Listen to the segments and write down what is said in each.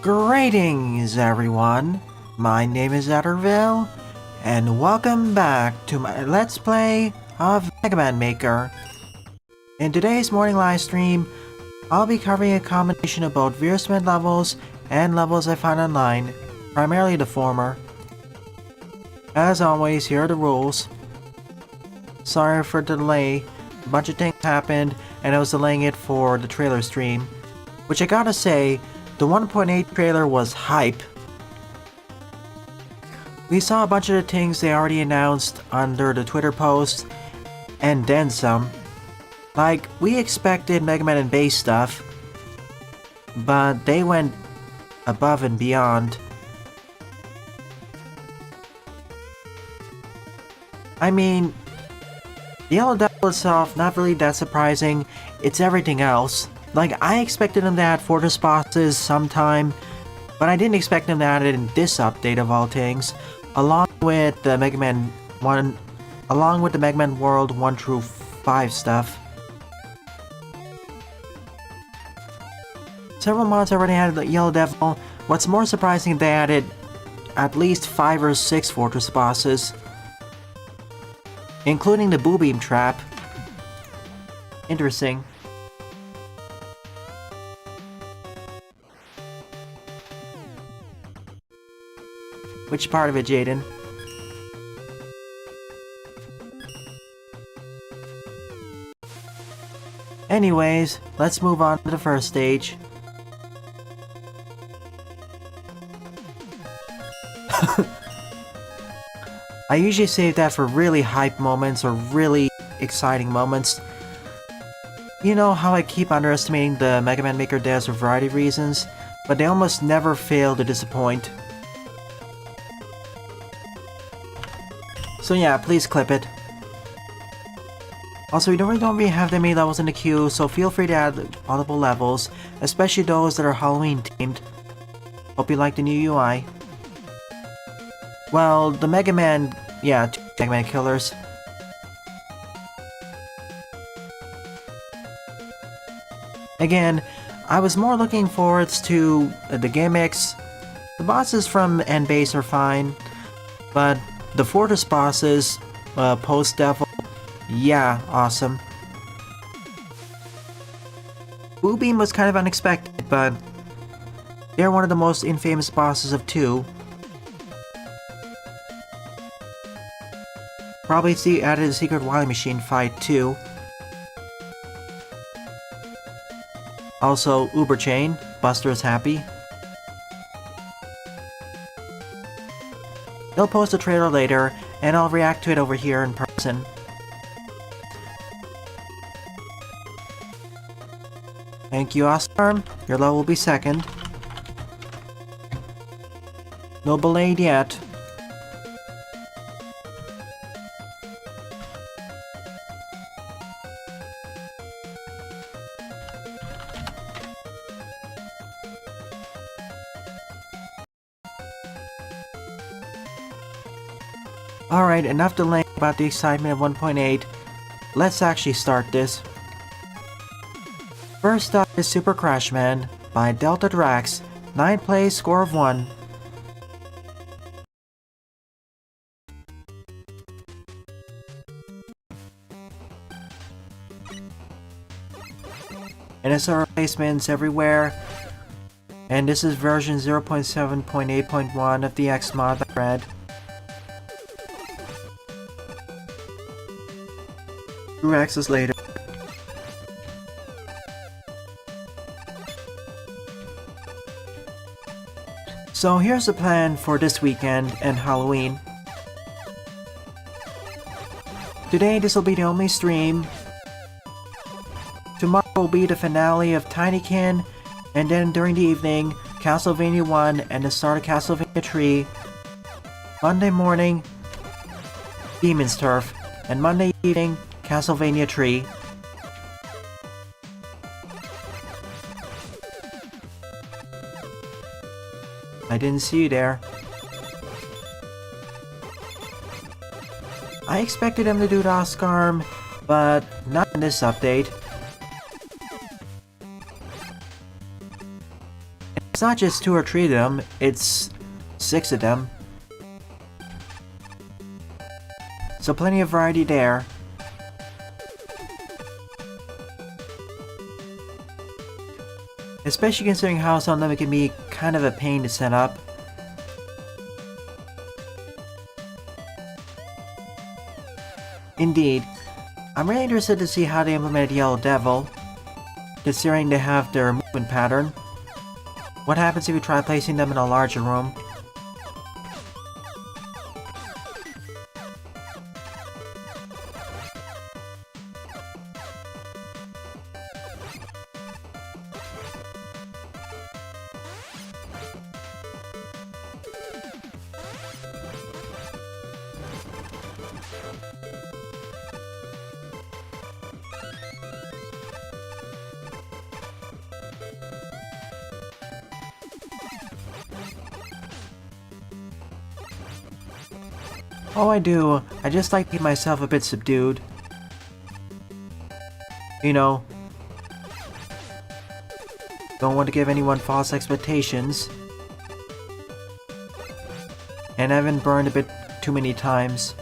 Greetings, everyone. My name is Etterville, and welcome back to my Let's Play of Mega Man Maker. In today's morning live stream, I'll be covering a combination of both Veersmith levels and levels I found online, primarily the former. As always, here are the rules. Sorry for the delay, a bunch of things happened, and I was delaying it for the trailer stream, which I gotta say, the 1.8 trailer was hype. We saw a bunch of the things they already announced under the Twitter post, and then some. Like, we expected Mega Man and Bass stuff, but they went above and beyond. I mean, the Yellow Devil itself, not really that surprising, it's everything else. Like, I expected them to add Fortress bosses sometime, but I didn't expect them to add it in this update of all things, along with the Mega Man World 1 through 5 stuff. Several mods already added the Yellow Devil. What's more surprising, they added at least 5 or 6 Fortress bosses, including the Boo Beam Trap. Interesting. Which part of it, Jaden? Anyways, let's move on to the first stage. I usually save that for really hype moments or really exciting moments. You know how I keep underestimating the Mega Man Maker devs for a variety of reasons, but they almost never fail to disappoint. So yeah, please clip it. Also, we don't really have that many levels in the queue, so feel free to add multiple levels, especially those that are Halloween themed. Hope you like the new UI. Well, the Mega Man... yeah, 2 Mega Man killers. Again, I was more looking forward to the gimmicks. The bosses from and Base are fine, but the Fortress bosses, post-Devil, yeah, awesome. Boo Beam was kind of unexpected, but they're one of the most infamous bosses of 2. Probably see added a secret Wily Machine fight too. Also, Uber Chain, Buster is happy. He'll post a trailer later, and I'll react to it over here in person. Thank you, Oscar. Your level will be second. No belayed yet. Alright, enough delaying about the excitement of 1.8. Let's actually start this. First up is Super Crash Man by Delta Drax, 9 plays, score of 1. NSR replacements everywhere, and this is version 0.7.8.1 of the X mod that I read. Through access later. So here's the plan for this weekend and Halloween. Today this will be the only stream. Tomorrow will be the finale of Tinykin, and then during the evening, Castlevania 1 and the start of Castlevania 3. Monday morning, Demon's Turf, and Monday evening, Castlevania 3. I didn't see you there. I expected him to do the Oscar, but not in this update. It's not just 2 or 3 of them, it's 6 of them. So plenty of variety there. Especially considering how some of them can be kind of a pain to set up. Indeed. I'm really interested to see how they implemented Yellow Devil, considering they have their movement pattern. What happens if you try placing them in a larger room? Oh, I do. I just like to keep myself a bit subdued. You know, don't want to give anyone false expectations. And I've been burned a bit too many times.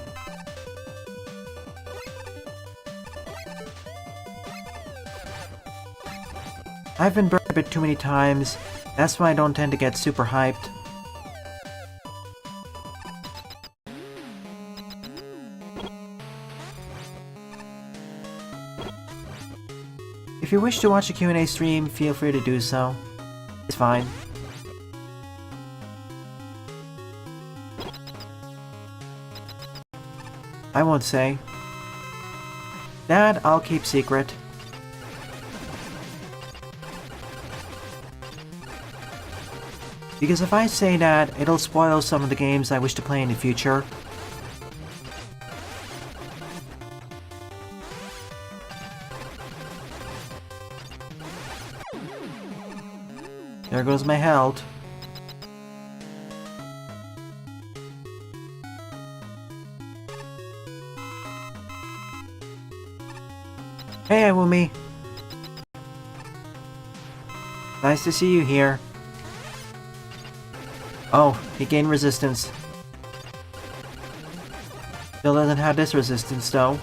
I've been burned a bit too many times. That's why I don't tend to get super hyped. If you wish to watch a Q&A stream, feel free to do so. It's fine. I won't say. That I'll keep secret. Because if I say that, it'll spoil some of the games I wish to play in the future. There goes my health. Hey, Iwumi. Nice to see you here. Oh, he gained resistance. Still doesn't have this resistance, though.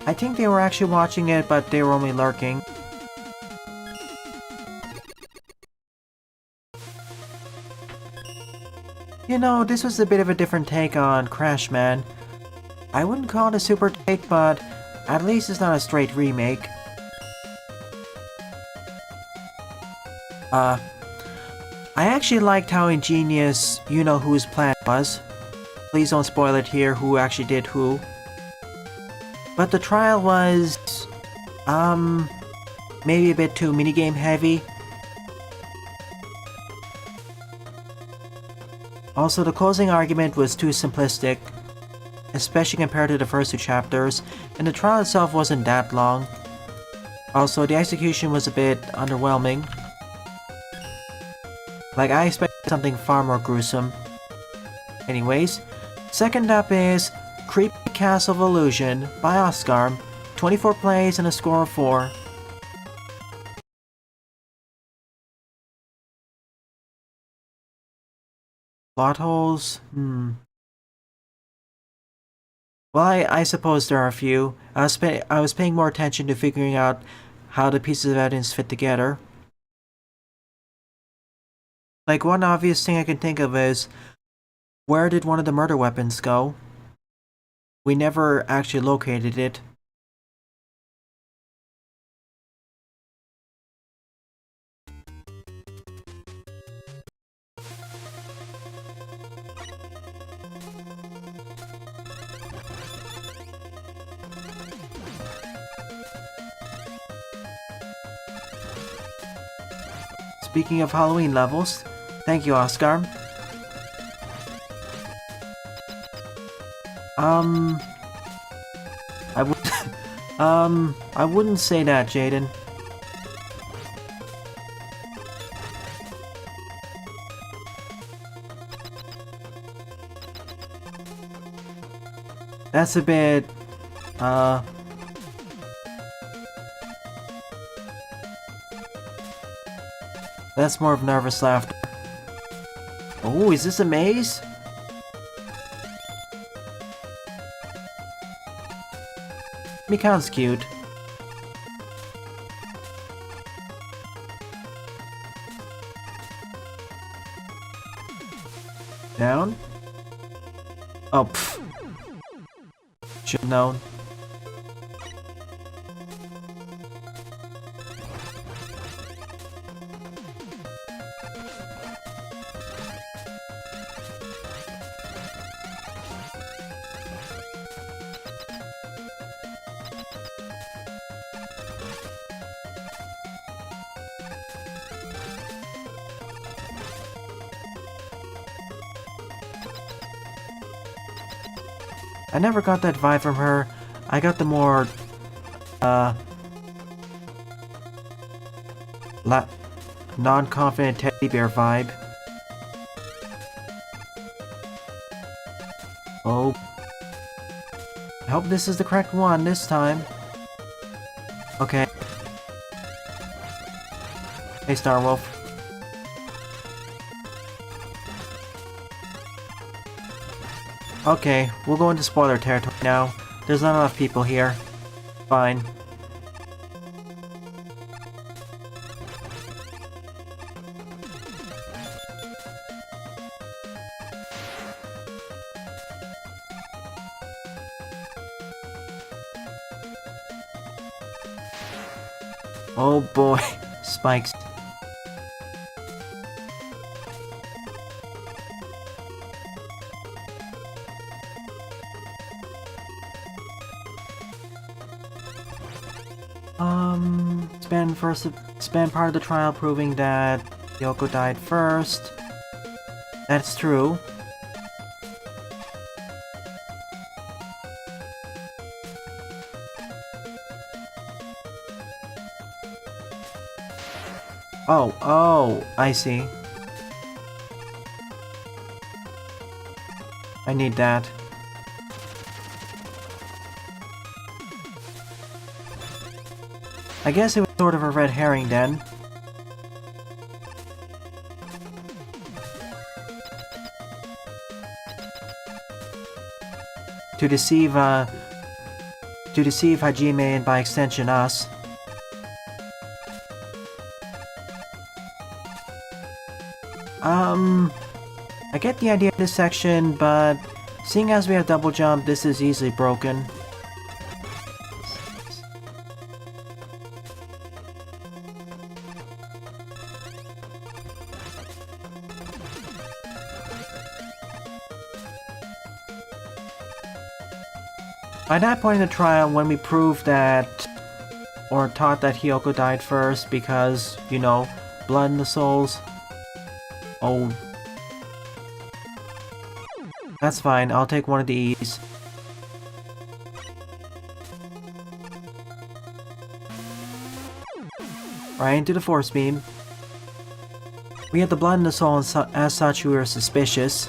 I think they were actually watching it, but they were only lurking. You know, this was a bit of a different take on Crash Man. I wouldn't call it a super take, but at least it's not a straight remake. I actually liked how ingenious you-know-who's plan was. Please don't spoil it here who actually did who. But the trial was, maybe a bit too minigame heavy. Also, the closing argument was too simplistic, especially compared to the first 2 chapters, and the trial itself wasn't that long. Also, the execution was a bit underwhelming. Like, I expected something far more gruesome. Anyways, second up is Creepy Castle of Illusion by Oscar. 24 plays and a score of 4. Plot holes? Well, I suppose there are a few. I was paying more attention to figuring out how the pieces of evidence fit together. Like, one obvious thing I can think of is, where did one of the murder weapons go? We never actually located it. Speaking of Halloween levels, thank you, Oscar. I would, I wouldn't say that, Jaden. That's a bit... That's more of nervous laughter. Oh, is this a maze? Mikan's cute. Down? Oh, pfft. Should've known. I never got that vibe from her. I got the more, non-confident teddy bear vibe. Oh. I hope this is the correct one this time. Okay. Hey, Starwolf. Okay, we'll go into spoiler territory now. There's not enough people here. Fine. Oh boy, spikes. Spend part of the trial proving that Yoko died first. That's true. Oh, I see. I need that. I guess it was sort of a red herring then. To deceive Hajime and by extension us. I get the idea of this section, but seeing as we have double jump, this is easily broken. By that point in the trial, when we proved that, or taught that Hiyoko died first because, you know, blood in the souls. Oh. That's fine, I'll take one of these. Right into the force beam. We had the blood in the soul and as such we were suspicious.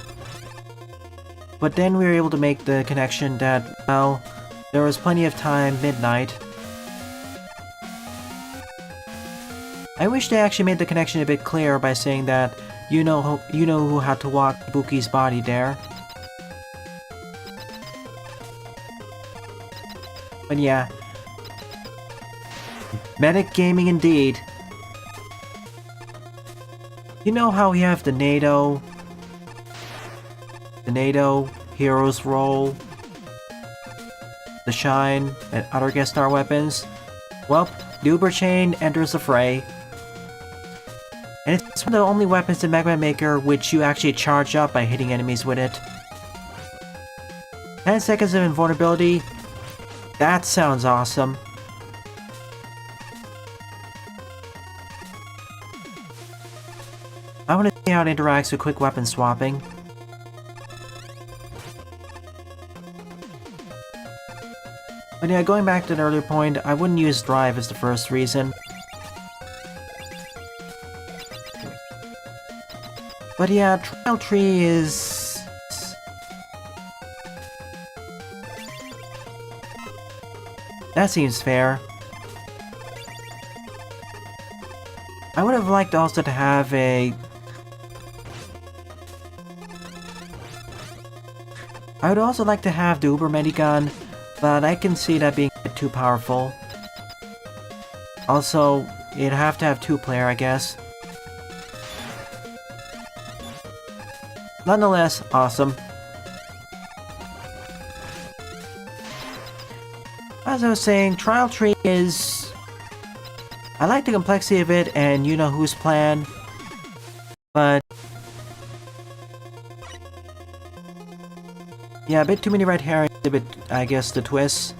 But then we were able to make the connection that, well, there was plenty of time, midnight. I wish they actually made the connection a bit clearer by saying that you know who had to walk Buki's body there. But yeah. Medic gaming indeed. You know how we have the NATO Heroes Roll, the Shine, and other guest star weapons? Well, the Uber Chain enters the fray. And it's one of the only weapons in Mega Man Maker which you actually charge up by hitting enemies with it. 10 seconds of invulnerability? That sounds awesome. I want to see how it interacts with quick weapon swapping. But yeah, going back to the earlier point, I wouldn't use drive as the first reason. But yeah, Trial Tree is... That seems fair. I would have liked also to have a... I would also like to have the Uber Medigun, but I can see that being a bit too powerful. Also, you'd have to have 2-player, I guess. Nonetheless, awesome. As I was saying, Trial Tree is... I like the complexity of it and you know whose plan, but... yeah, a bit too many red herrings, a bit, I guess, the twists.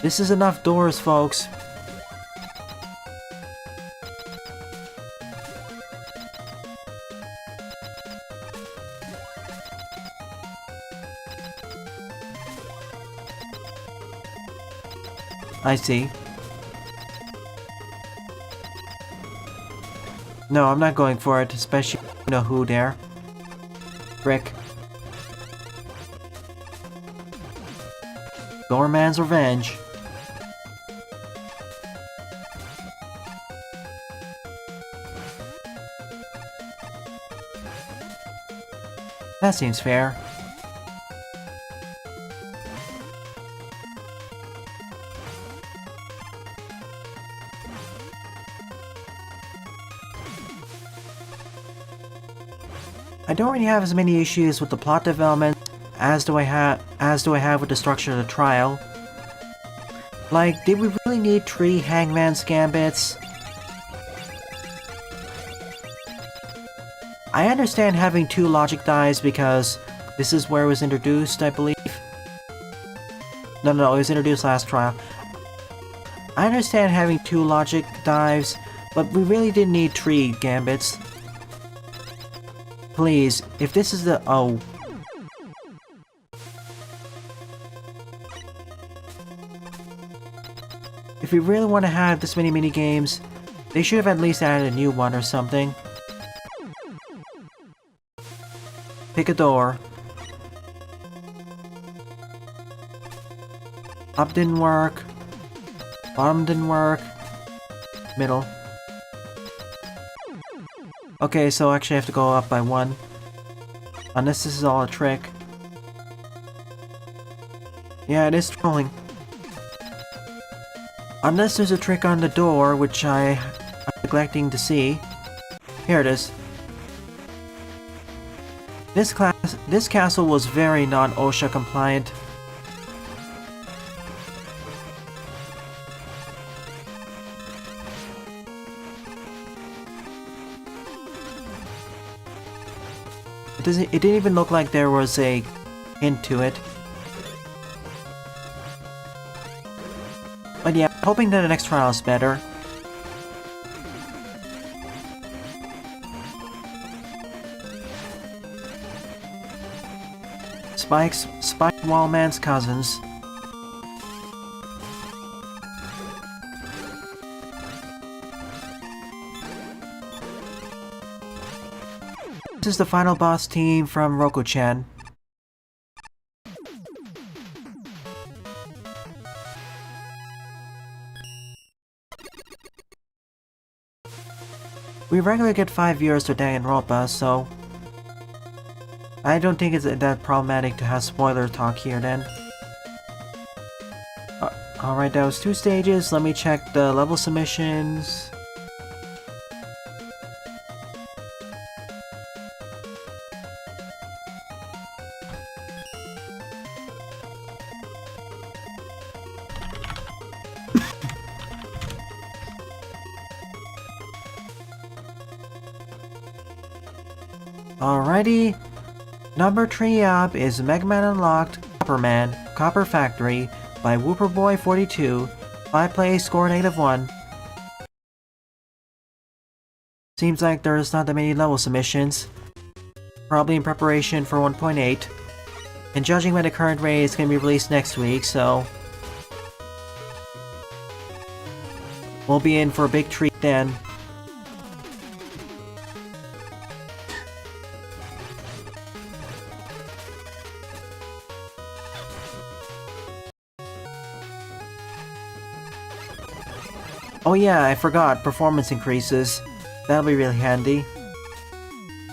This is enough doors, folks. I see. No, I'm not going for it, especially you know who there. Brick. Doorman's Revenge. That seems fair. I don't really have as many issues with the plot development as do I have with the structure of the trial. Like, did we really need 3 Hangman's Gambits? I understand having 2 logic dives because this is where it was introduced, I believe. No, it was introduced last trial. I understand having 2 logic dives, but we really didn't need 3 Gambits. Please, if this is the... oh. If we really want to have this many minigames, they should have at least added a new one or something. Pick a door. Up didn't work. Bottom didn't work. Middle. Okay, so actually I have to go up by 1. Unless this is all a trick. Yeah, it is trolling. Unless there's a trick on the door, which I'm neglecting to see. Here it is. This castle was very non-OSHA compliant. It didn't even look like there was a hint to it. But yeah, hoping that the next trial is better. Spike Wallman's cousins. This is the final boss team from Roku-chan. We regularly get 5 viewers to Danganronpa, so I don't think it's that problematic to have spoiler talk here then. Alright, that was 2 stages. Let me check the level submissions. Alrighty. Number 3 up is Mega Man Unlocked Copper Factory by Whooperboy42. 5 plays, score -1. Seems like there's not that many level submissions. Probably in preparation for 1.8. And judging by the current rate, it's going to be released next week, so we'll be in for a big treat then. Oh yeah, I forgot, performance increases. That'll be really handy.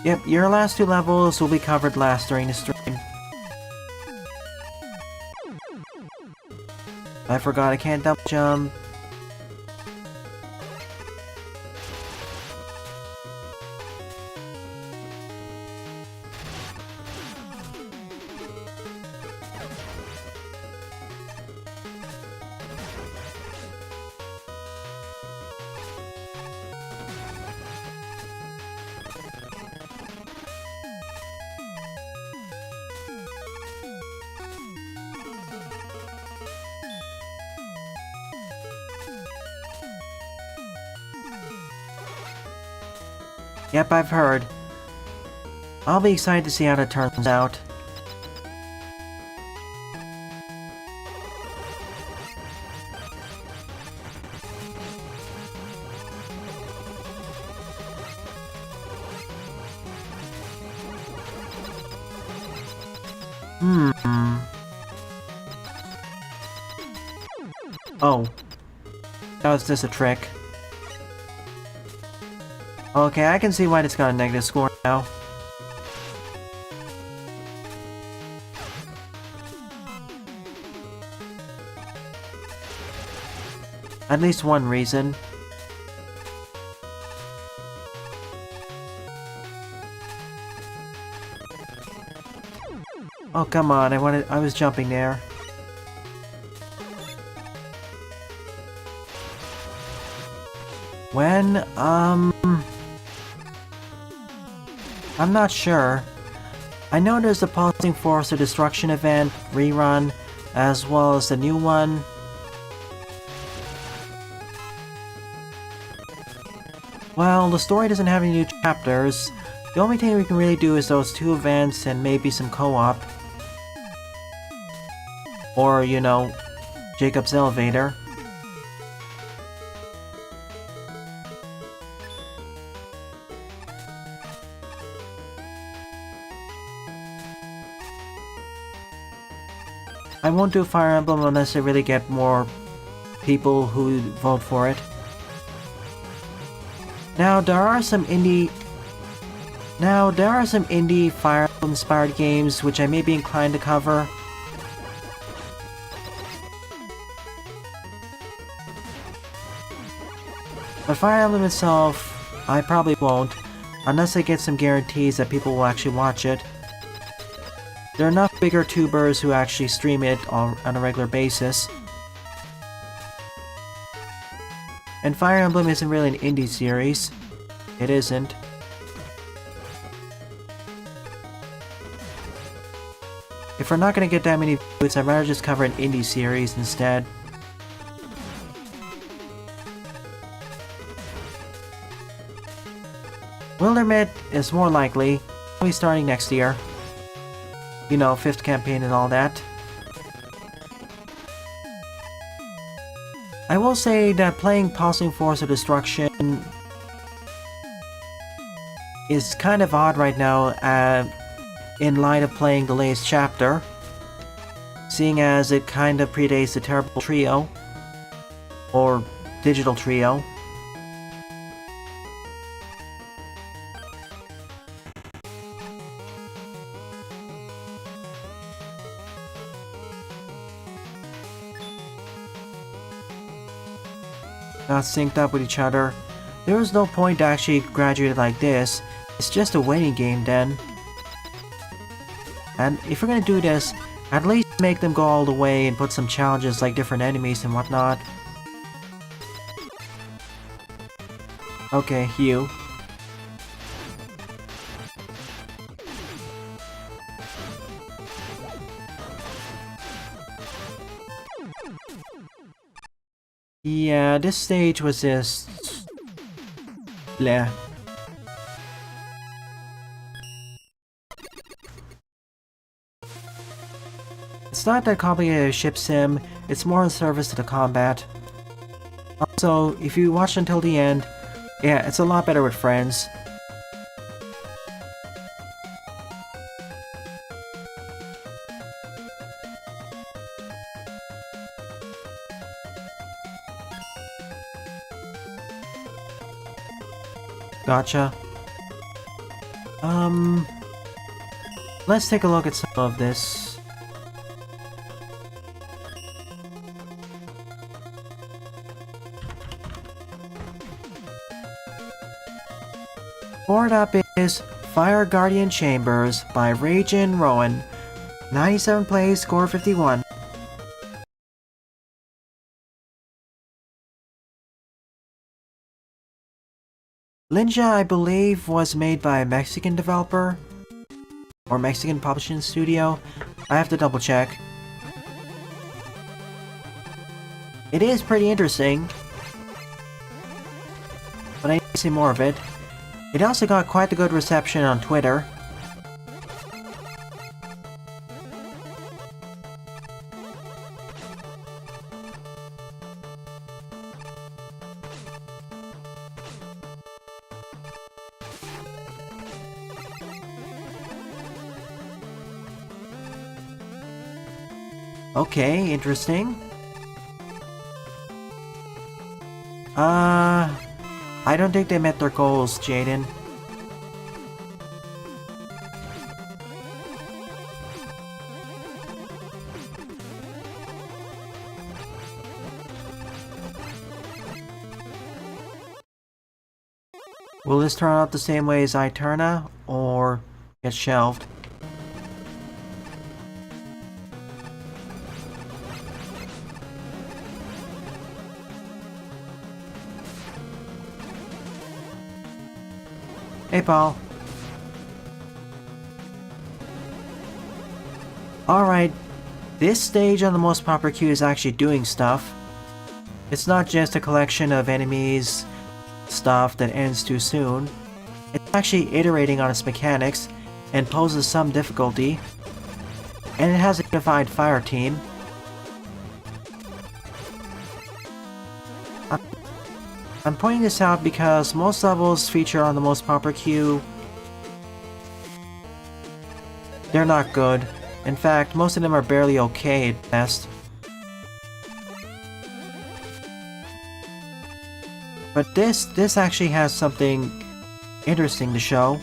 Yep, your last 2 levels will be covered last during the stream. I forgot I can't double jump. Yep, I've heard. I'll be excited to see how that turns out. Oh. That was just a trick. Okay, I can see why it's got a negative score now. At least one reason. Oh, come on, I was jumping there. When, I'm not sure. I know there's the Pulsing Force or Destruction event, rerun, as well as the new one. Well, the story doesn't have any new chapters. The only thing we can really do is those 2 events and maybe some co-op. Or, you know, Jacob's Elevator. I won't do Fire Emblem unless I really get more people who vote for it. Now, there are some indie Fire Emblem-inspired games which I may be inclined to cover. But Fire Emblem itself, I probably won't, unless I get some guarantees that people will actually watch it. There are enough bigger tubers who actually stream it on a regular basis. And Fire Emblem isn't really an indie series. It isn't. If we're not gonna get that many views, I'd rather just cover an indie series instead. Wildermyth is more likely, probably starting next year. You know, 5th campaign and all that. I will say that playing Pulsing Force of Destruction is kind of odd right now in light of playing the latest chapter, seeing as it kind of predates the Terrible Trio, or Digital Trio. Not synced up with each other. There was no point to actually graduate like this. It's just a waiting game then. And if we're gonna do this, at least make them go all the way and put some challenges like different enemies and whatnot. Okay, Hugh. Yeah, this stage was just... bleh. It's not that complicated a ship sim, it's more in service to the combat. Also, if you watch until the end, yeah, it's a lot better with friends. Gotcha. Let's take a look at some of this. Board up is Fire Guardian Chambers by Ragin Rowan. 97 plays, score 51. Linja, I believe, was made by a Mexican developer or Mexican publishing studio. I have to double check. It is pretty interesting, but I need to see more of it. It also got quite a good reception on Twitter. Okay, interesting. I don't think they met their goals, Jaden. Will this turn out the same way as Eterna, or get shelved? Hey, Paul. Alright, this stage on the most popular queue is actually doing stuff. It's not just a collection of enemies, stuff that ends too soon. It's actually iterating on its mechanics and poses some difficulty. And it has a unified fire team. I'm pointing this out because most levels feature on the most popular queue. They're not good. In fact, most of them are barely okay at best. But this actually has something interesting to show.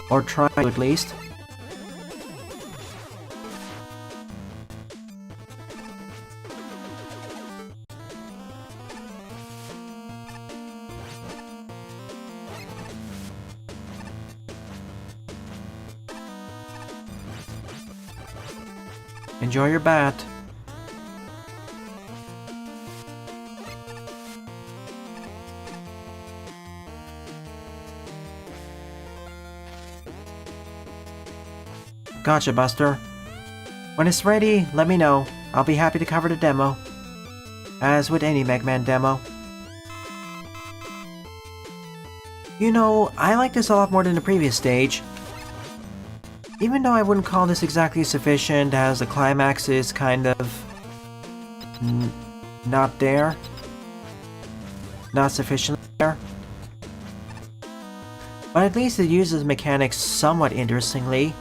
Or try to, at least. Enjoy your bat. Gotcha, Buster. When it's ready, let me know. I'll be happy to cover the demo. As with any Mega Man demo. You know, I like this a lot more than the previous stage. Even though I wouldn't call this exactly sufficient, as the climax is kind of not there. Not sufficiently there. But at least it uses mechanics somewhat interestingly.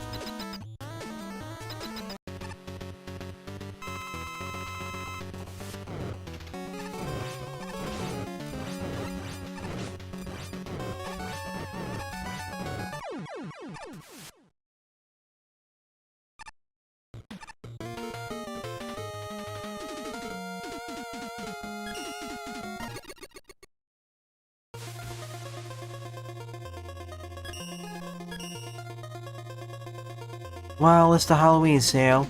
Well, it's the Halloween sale.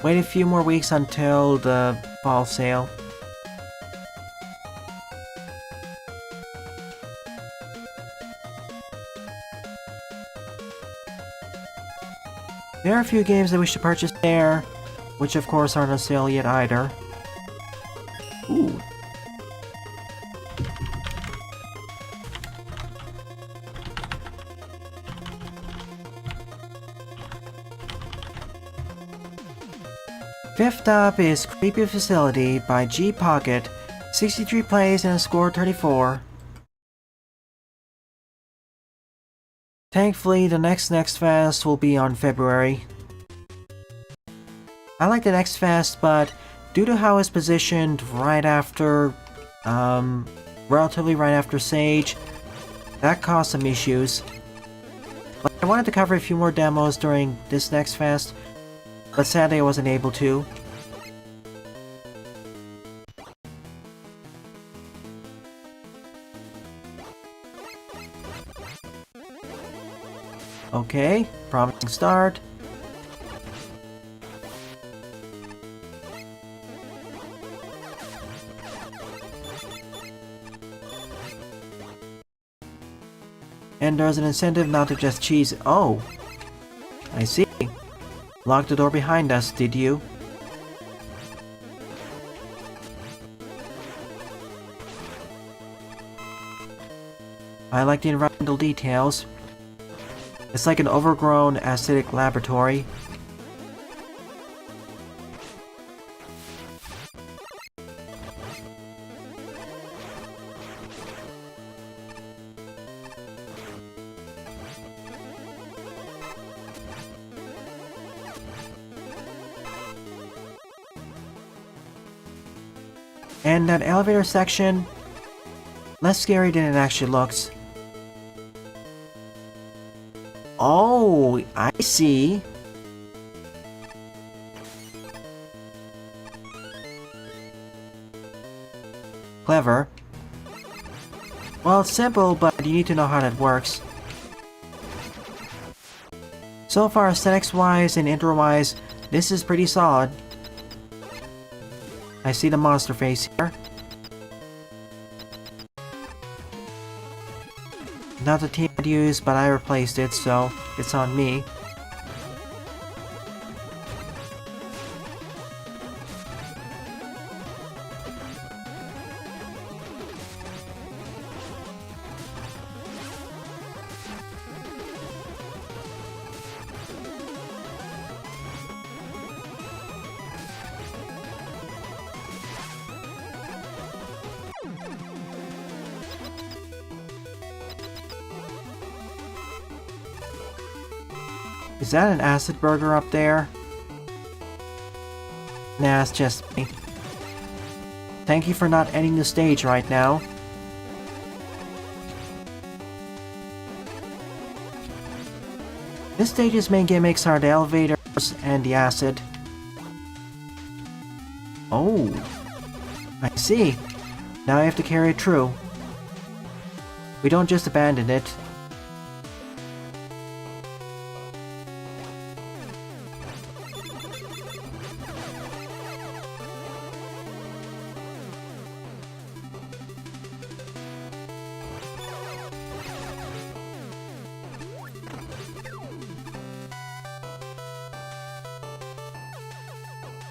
Wait a few more weeks until the fall sale. There are a few games that we should purchase there, which of course aren't on sale yet either. Ooh. Fifth up is Creepy Facility by G Pocket, 63 plays and a score 34. Thankfully, the next Fest will be on February. I like the next Fest, but due to how it's positioned right after, relatively right after Sage, That caused some issues. But I wanted to cover a few more demos during this next fest, but sadly I wasn't able to. Okay, promising start. And there's an incentive not to just cheese. Oh, I see. Lock the door behind us, did you? I like the environmental details. It's like an overgrown acidic laboratory. And that elevator section, less scary than it actually looks. Oh, I see. Clever. Well, it's simple, but you need to know how that works. So far, aesthetics-wise and intro-wise, this is pretty solid. I see the monster face here. Not the team I'd used, but I replaced it, so it's on me. Is that an acid burger up there? Nah, it's just me. Thank you for not ending the stage right now. This stage's main gimmicks are the elevators and the acid. Oh, I see. Now I have to carry it through. We don't just abandon it.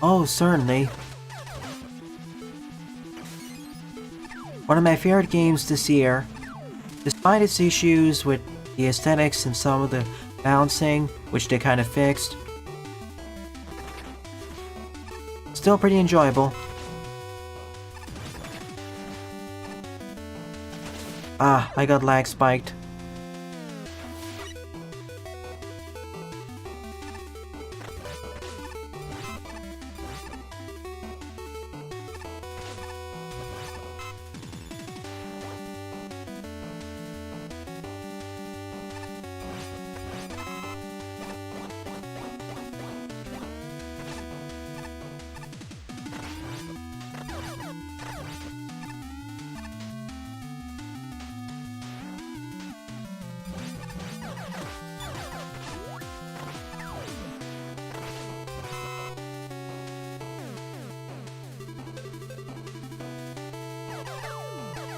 Oh, certainly. One of my favorite games this year. Despite its issues with the aesthetics and some of the bouncing, which they kind of fixed, still pretty enjoyable. Ah, I got lag spiked.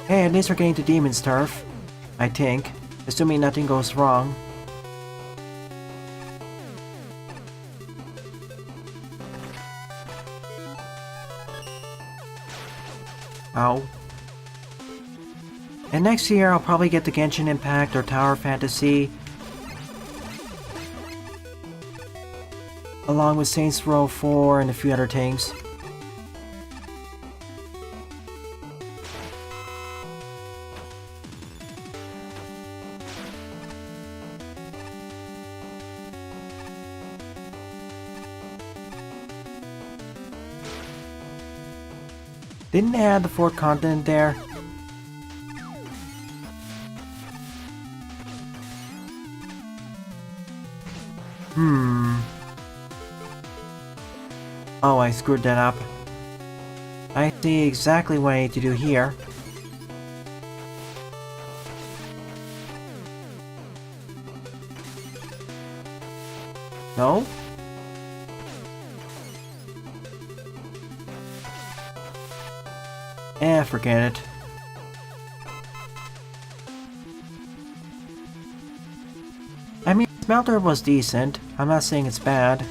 Hey, at least we're getting to Demon's Turf. I think. Assuming nothing goes wrong. Ow. And next year I'll probably get the Genshin Impact or Tower Fantasy. Along with Saints Row 4 and a few other things. Didn't they add the fourth continent there? Oh, I screwed that up. I see exactly what I need to do here. No? Forget it. I mean, Smelter was decent. I'm not saying it's bad.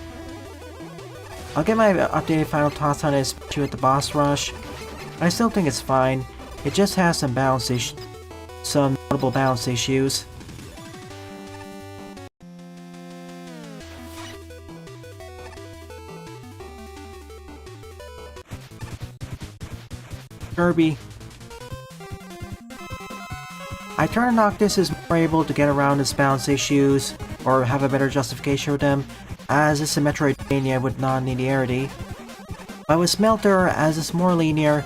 I'll get my updated final thoughts on it, especially with the boss rush. I still think it's fine. It just has some some notable balance issues. Kirby. I turn Noctis is more able to get around its balance issues, or have a better justification with them, as it's a Metroidvania with non-linearity. But with Smelter, as it's more linear,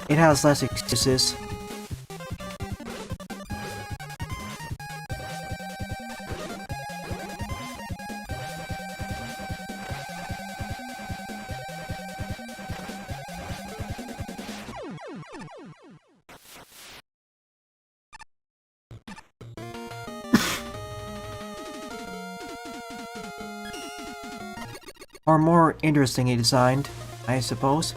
it has less excuses. Or more interestingly designed, I suppose.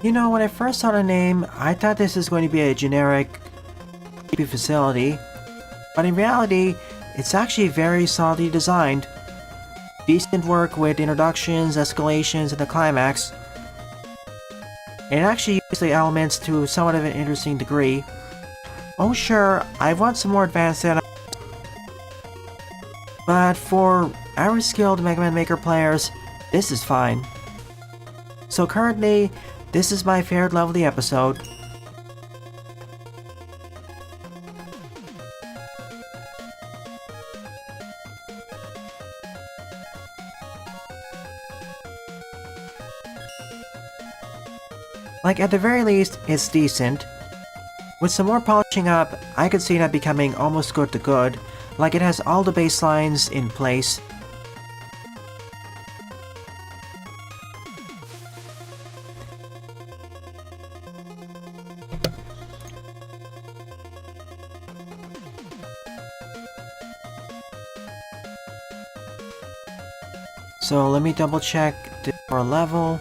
You know, when I first saw the name, I thought this was going to be a generic creepy facility, but in reality, it's actually very solidly designed. Decent work with introductions, escalations, and the climax. It actually uses the elements to somewhat of an interesting degree. Oh sure, I want some more advanced setup, but for average skilled Mega Man Maker players, this is fine. So currently, this is my favorite level of the episode. Like, at the very least, it's decent. With some more polishing up, I could see that becoming almost good to good, like it has all the baselines in place. So let me double check our level.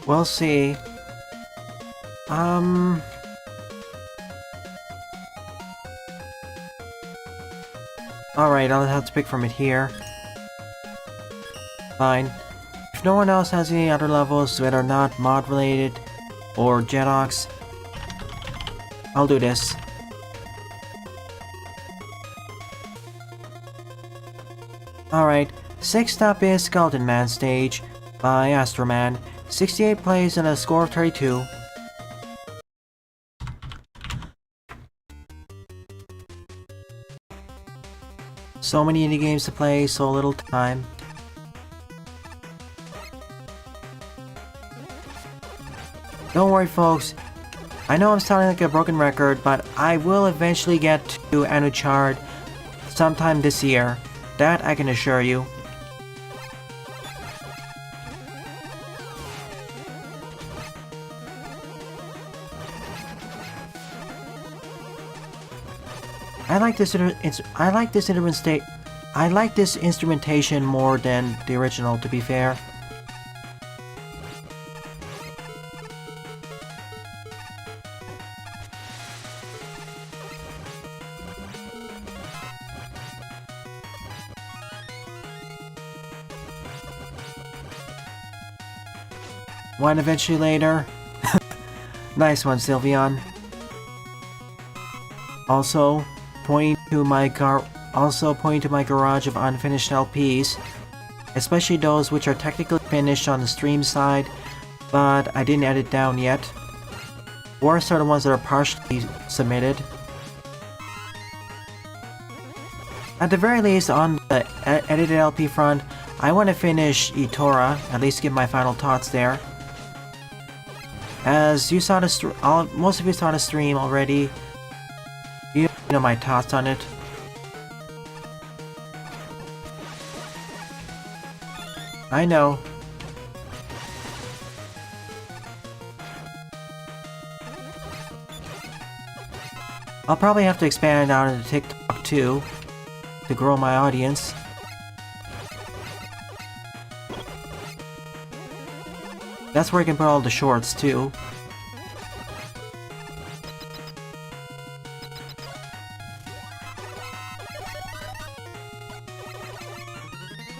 We'll see. Alright, I'll have to pick from it here. Fine. If no one else has any other levels that are not mod related or Jetox, I'll do this. Alright, 6th up is Skeleton Man stage by Astroman. 68 plays and a score of 32. So many indie games to play, so little time. Don't worry folks, I know I'm sounding like a broken record, but I will eventually get to Anuchard sometime this year. That I can assure you. I like this instrumentation more than the original, to be fair. One eventually later. Nice one, Sylveon. Also pointing to my garage of unfinished LPs, especially those which are technically finished on the stream side, but I didn't edit down yet. Worst are the ones that are partially submitted. At the very least, on the edited LP front, I want to finish Itora, at least give my final thoughts there. As you saw most of you saw the stream already, you know my thoughts on it. I know. I'll probably have to expand it out into TikTok too, to grow my audience. That's where you can put all the shorts too.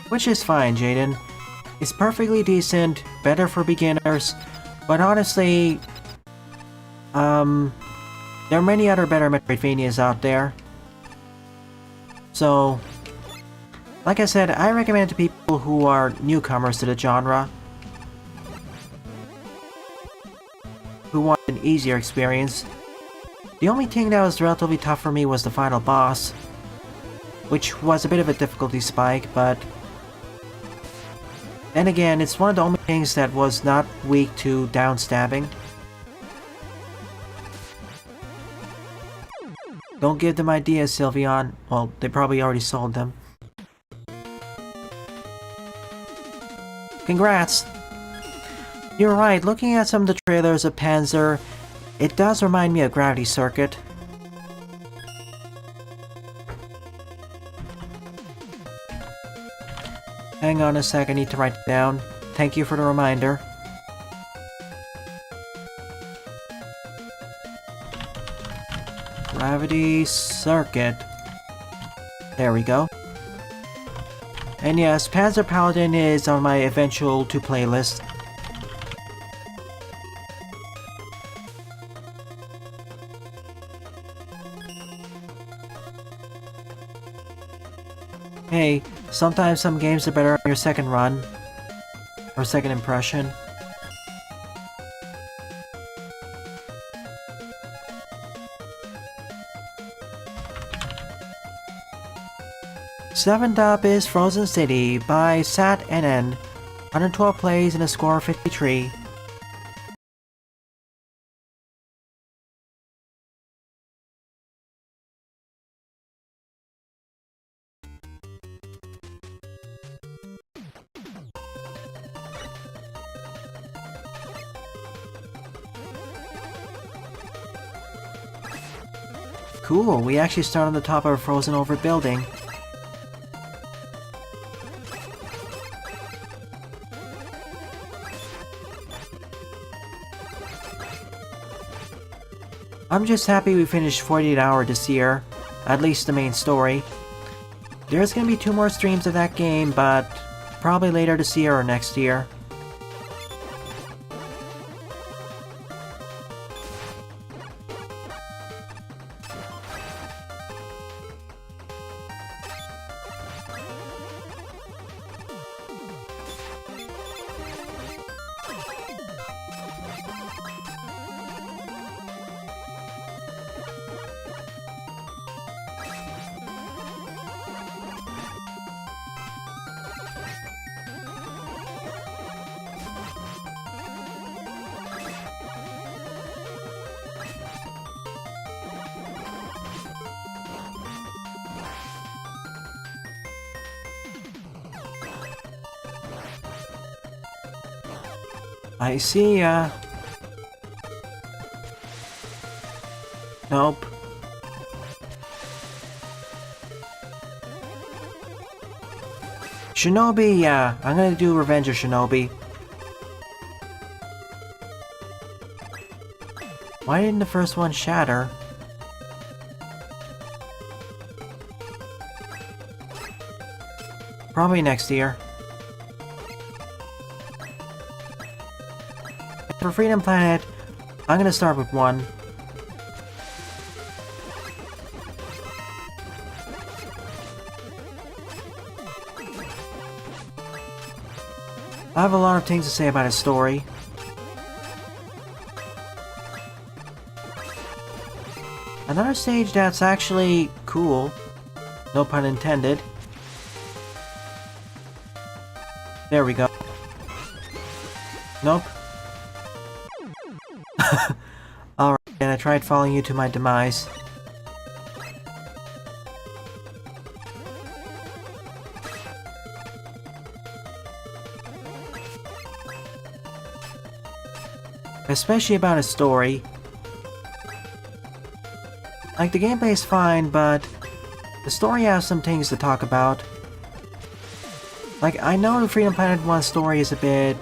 Which is fine, Jaden. It's perfectly decent, better for beginners, but honestly, there are many other better Metroidvanias out there. So, like I said, I recommend it to people who are newcomers to the genre, who want an easier experience. The only thing that was relatively tough for me was the final boss, which was a bit of a difficulty spike, but then again, it's one of the only things that was not weak to downstabbing. Don't give them ideas, Sylveon. Well, they probably already sold them. Congrats! You're right, looking at some of the trailers of Panzer, it does remind me of Gravity Circuit. Hang on a sec, I need to write it down. Thank you for the reminder. Gravity Circuit. There we go. And yes, Panzer Paladin is on my eventual to-play list. Hey, sometimes some games are better on your second run, or second impression. Seventh up is Frozen City by SatNN. 112 plays and a score of 53. Cool, we actually start on the top of a frozen over building. I'm just happy we finished 48 Hour this year, at least the main story. There's gonna be 2 more streams of that game, but probably later this year or next year. I see ya. Nope. Shinobi, yeah. I'm gonna do Revenge of Shinobi. Why didn't the first one shatter? Probably next year. for Freedom Planet, I'm gonna start with 1. I have a lot of things to say about his story. Another stage that's actually cool, no pun intended. There we go. Nope. Alright, and I tried following you to my demise. Especially about his story. Like, the gameplay is fine, but the story has some things to talk about. Like, I know the Freedom Planet 1 story is a bit...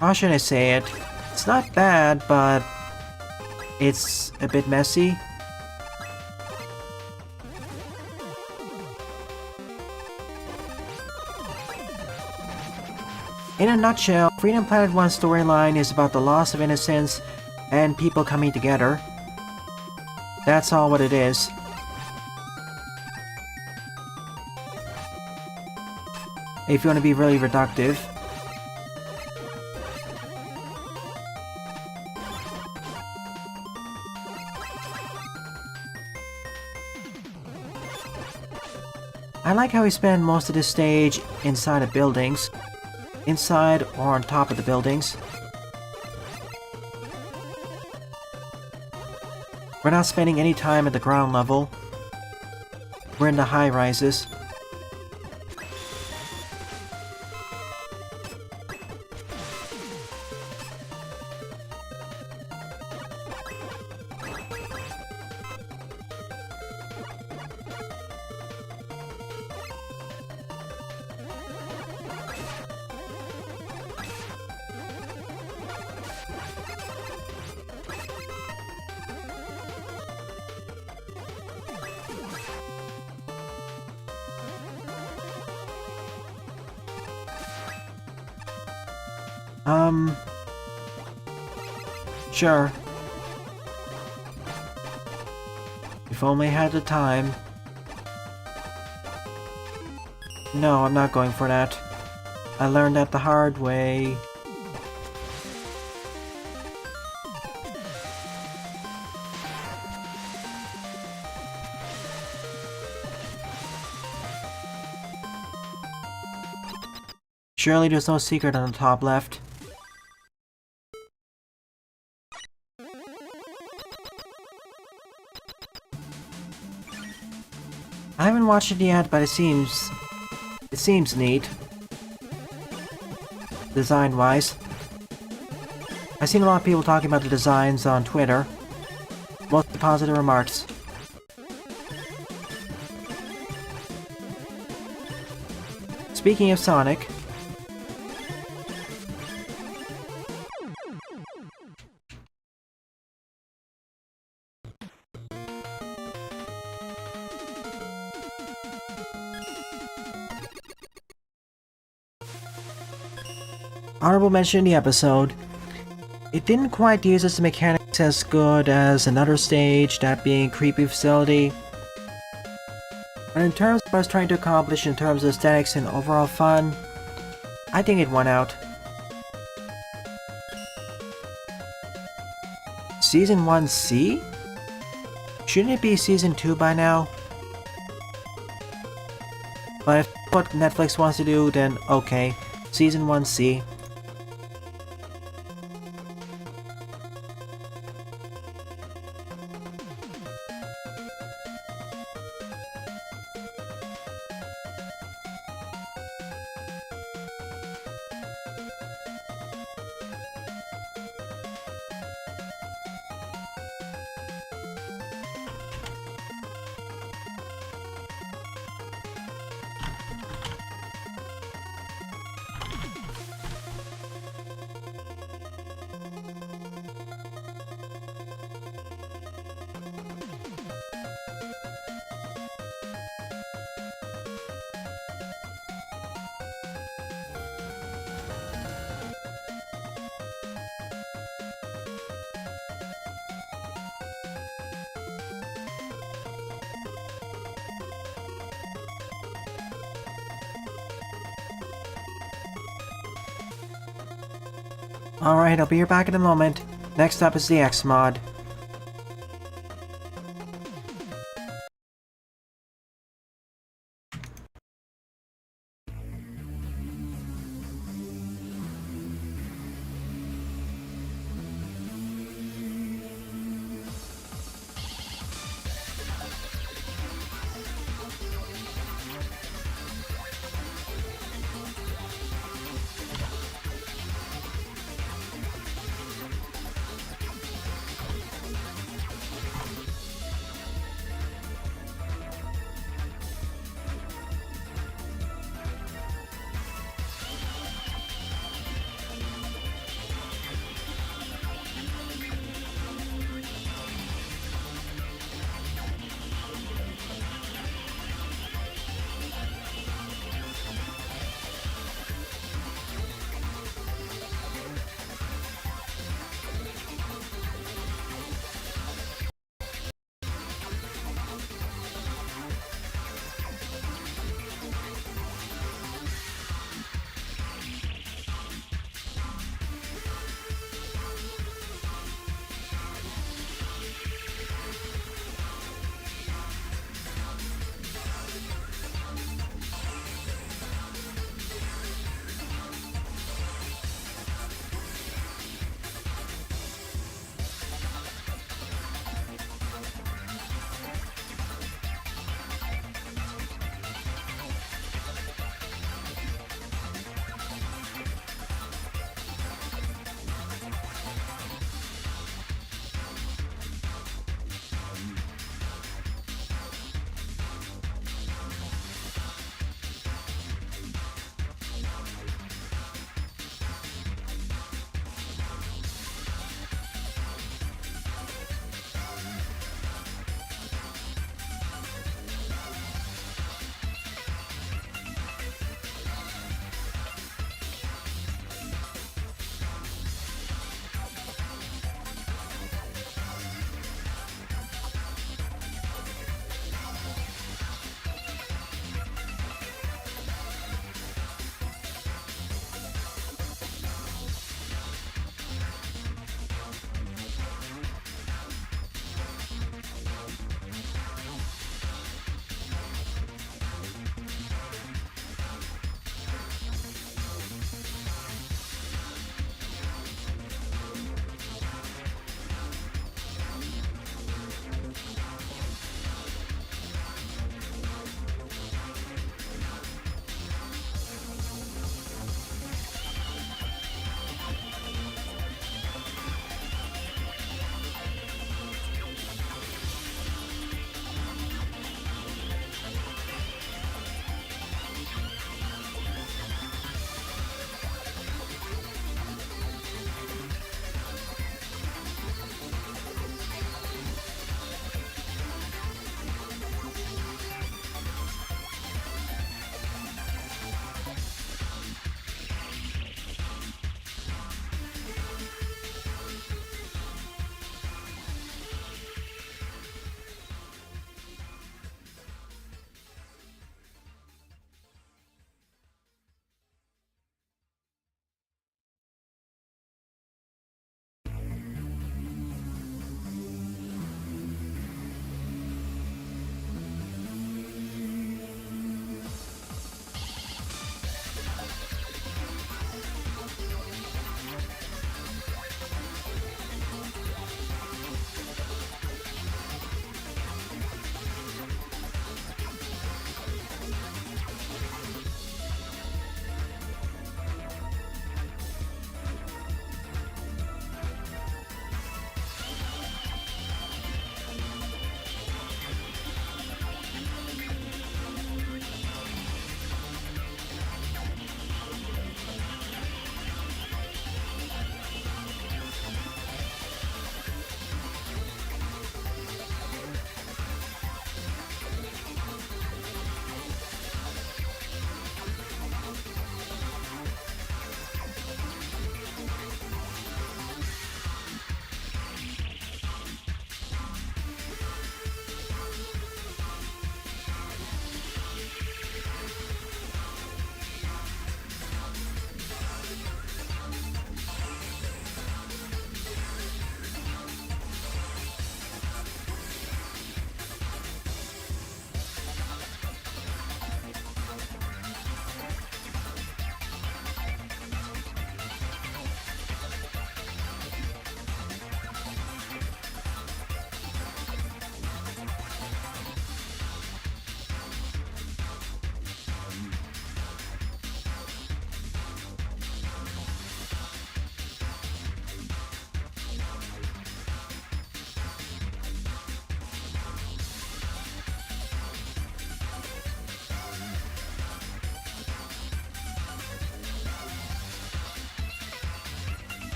how should I say it? It's not bad, but it's a bit messy. In a nutshell, Freedom Planet 1 storyline is about the loss of innocence and people coming together. That's all what it is. If you want to be really reductive. I like how we spend most of this stage inside of buildings. Inside or on top of the buildings. We're not spending any time at the ground level. We're in the high rises. Sure. If only I had the time. No, I'm not going for that. I learned that the hard way. Surely there's no secret on the top left. I haven't watched it yet, but it seems neat. Design-wise. I've seen a lot of people talking about the designs on Twitter. Mostly positive remarks. Speaking of Sonic... Honorable mention in the episode, it didn't quite use its mechanics as good as another stage, that being Creepy Facility. And in terms of what I was trying to accomplish in terms of aesthetics and overall fun, I think it won out. Season 1C? Shouldn't it be Season 2 by now? But if that's what Netflix wants to do, then okay. Season 1C. Alright, I'll be right back in a moment. Next up is the X mod.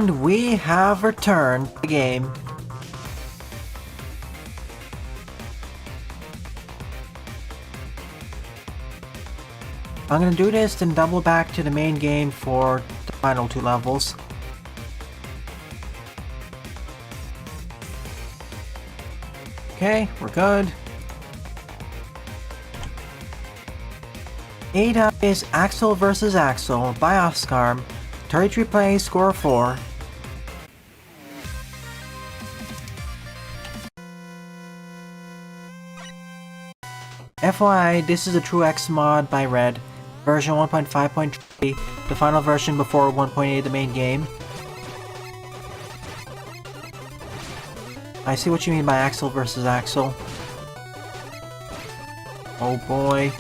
And we have returned to the game. I'm gonna do this, then double back to the main game for the final 2 levels. Okay, we're good. 8 up is Axel vs. Axel by Oscar. 33 plays, score 4. FYI, this is a True X mod by Red, version 1.5.3, the final version before 1.8 the main game. I see what you mean by Axel versus Axel. Oh boy.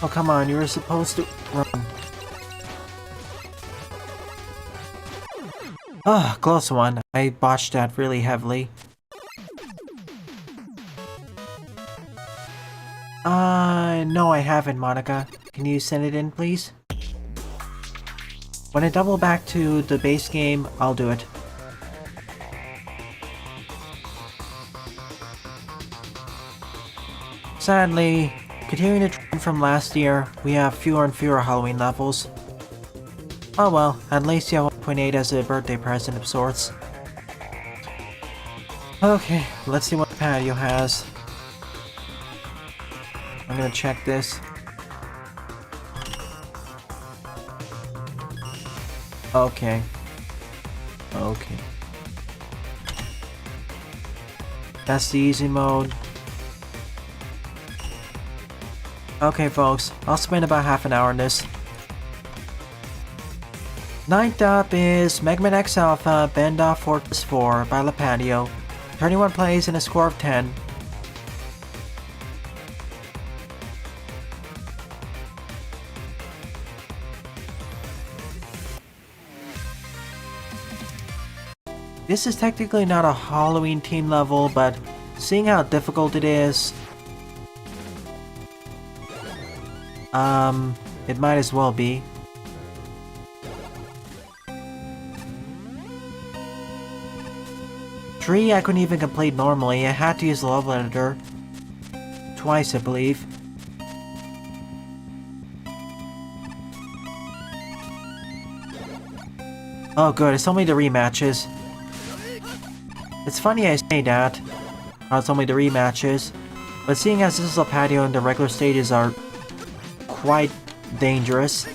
Oh, come on, you were supposed to run. Ah, close one. I botched that really heavily. No, I haven't, Monica. Can you send it in, please? When I double back to the base game, I'll do it. Sadly, continuing the trend from last year, we have fewer and fewer Halloween levels. Oh well, at least you have 1.8 as a birthday present of sorts. Okay, let's see what the patio has. I'm gonna check this. Okay. Okay. That's the easy mode. Okay folks, I'll spend about half an hour on this. 9th up is Mega Man X Alpha Bend-Off Fortress 4 by La Patio. 31 plays and a score of 10. This is technically not a Halloween team level, but seeing how difficult it is, it might as well be. Tree I couldn't even complete normally. I had to use the level editor. Twice, I believe. Oh good, it's only the rematches. It's funny I say that, how it's only the rematches, but seeing as this is a patio and the regular stages are quite dangerous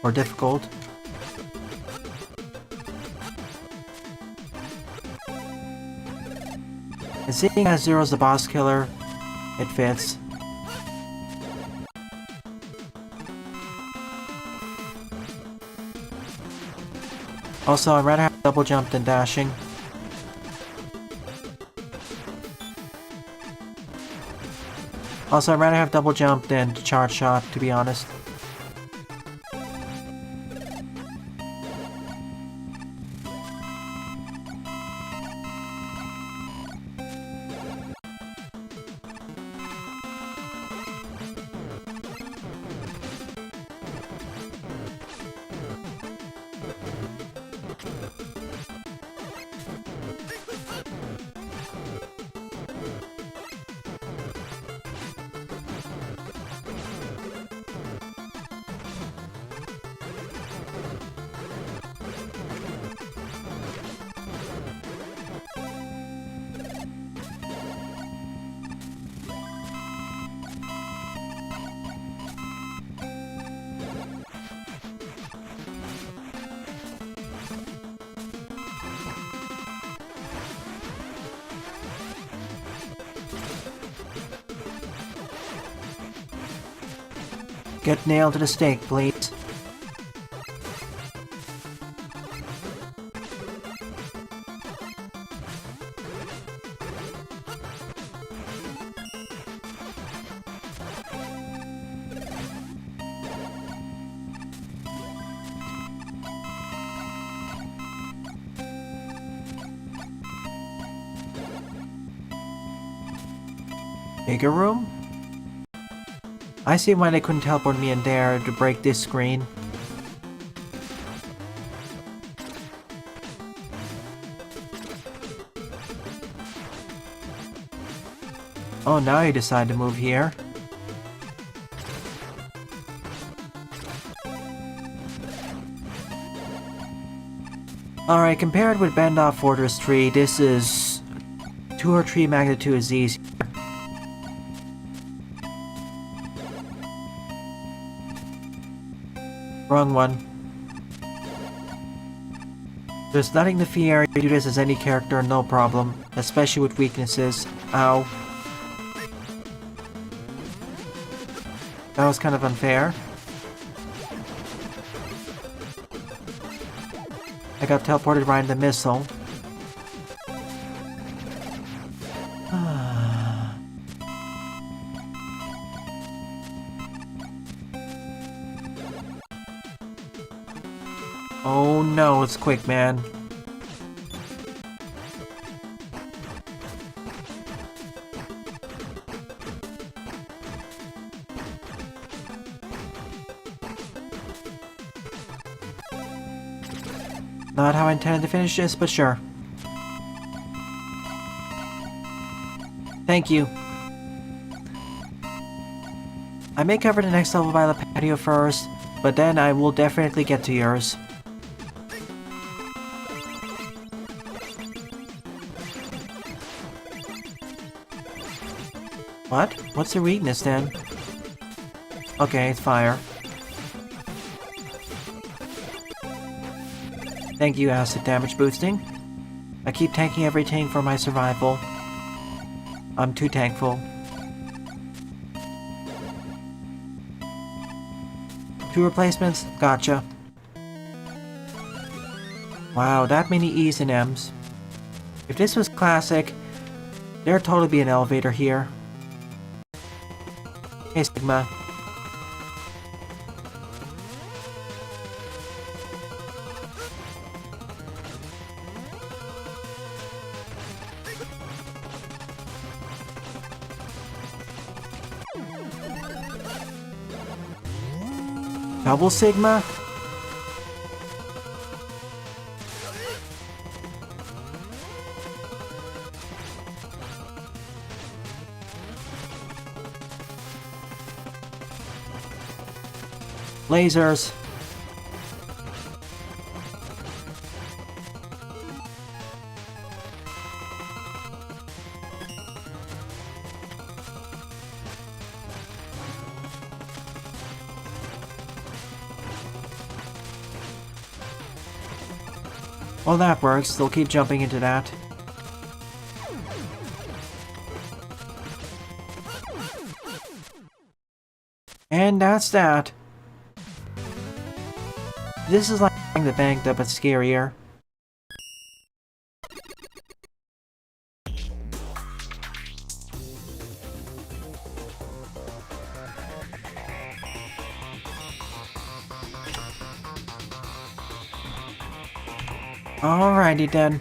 or difficult. And seeing as Zero's the boss killer, it fits. Also, I'd rather have double jump than dashing. Also, I'd rather have double jump than charge shot, to be honest. Get nailed to the stake, please. Bigger room? I see why they couldn't teleport me in there to break this screen. Oh, now you decide to move here. Alright, compared with Bendoff Fortress 3, this is 2 or 3 magnitudes easier. Wrong one. There's nothing to fear, you do this as any character, no problem. Especially with weaknesses. Ow. That was kind of unfair. I got teleported right in the missile. Oh no, it's quick, man. Not how I intended to finish this, but sure. Thank you. I may cover the next level by the patio first, but then I will definitely get to yours. What? What's your weakness then? Okay, it's fire. Thank you, acid damage boosting. I keep tanking everything for my survival. I'm too thankful. 2 replacements? Gotcha. Wow, that many E's and M's. If this was classic, there'd totally be an elevator here. Hey, Sigma. Double Sigma? Lasers. Well, that works. They'll keep jumping into that. And that's that. This is like the banked up but scarier. Alrighty then.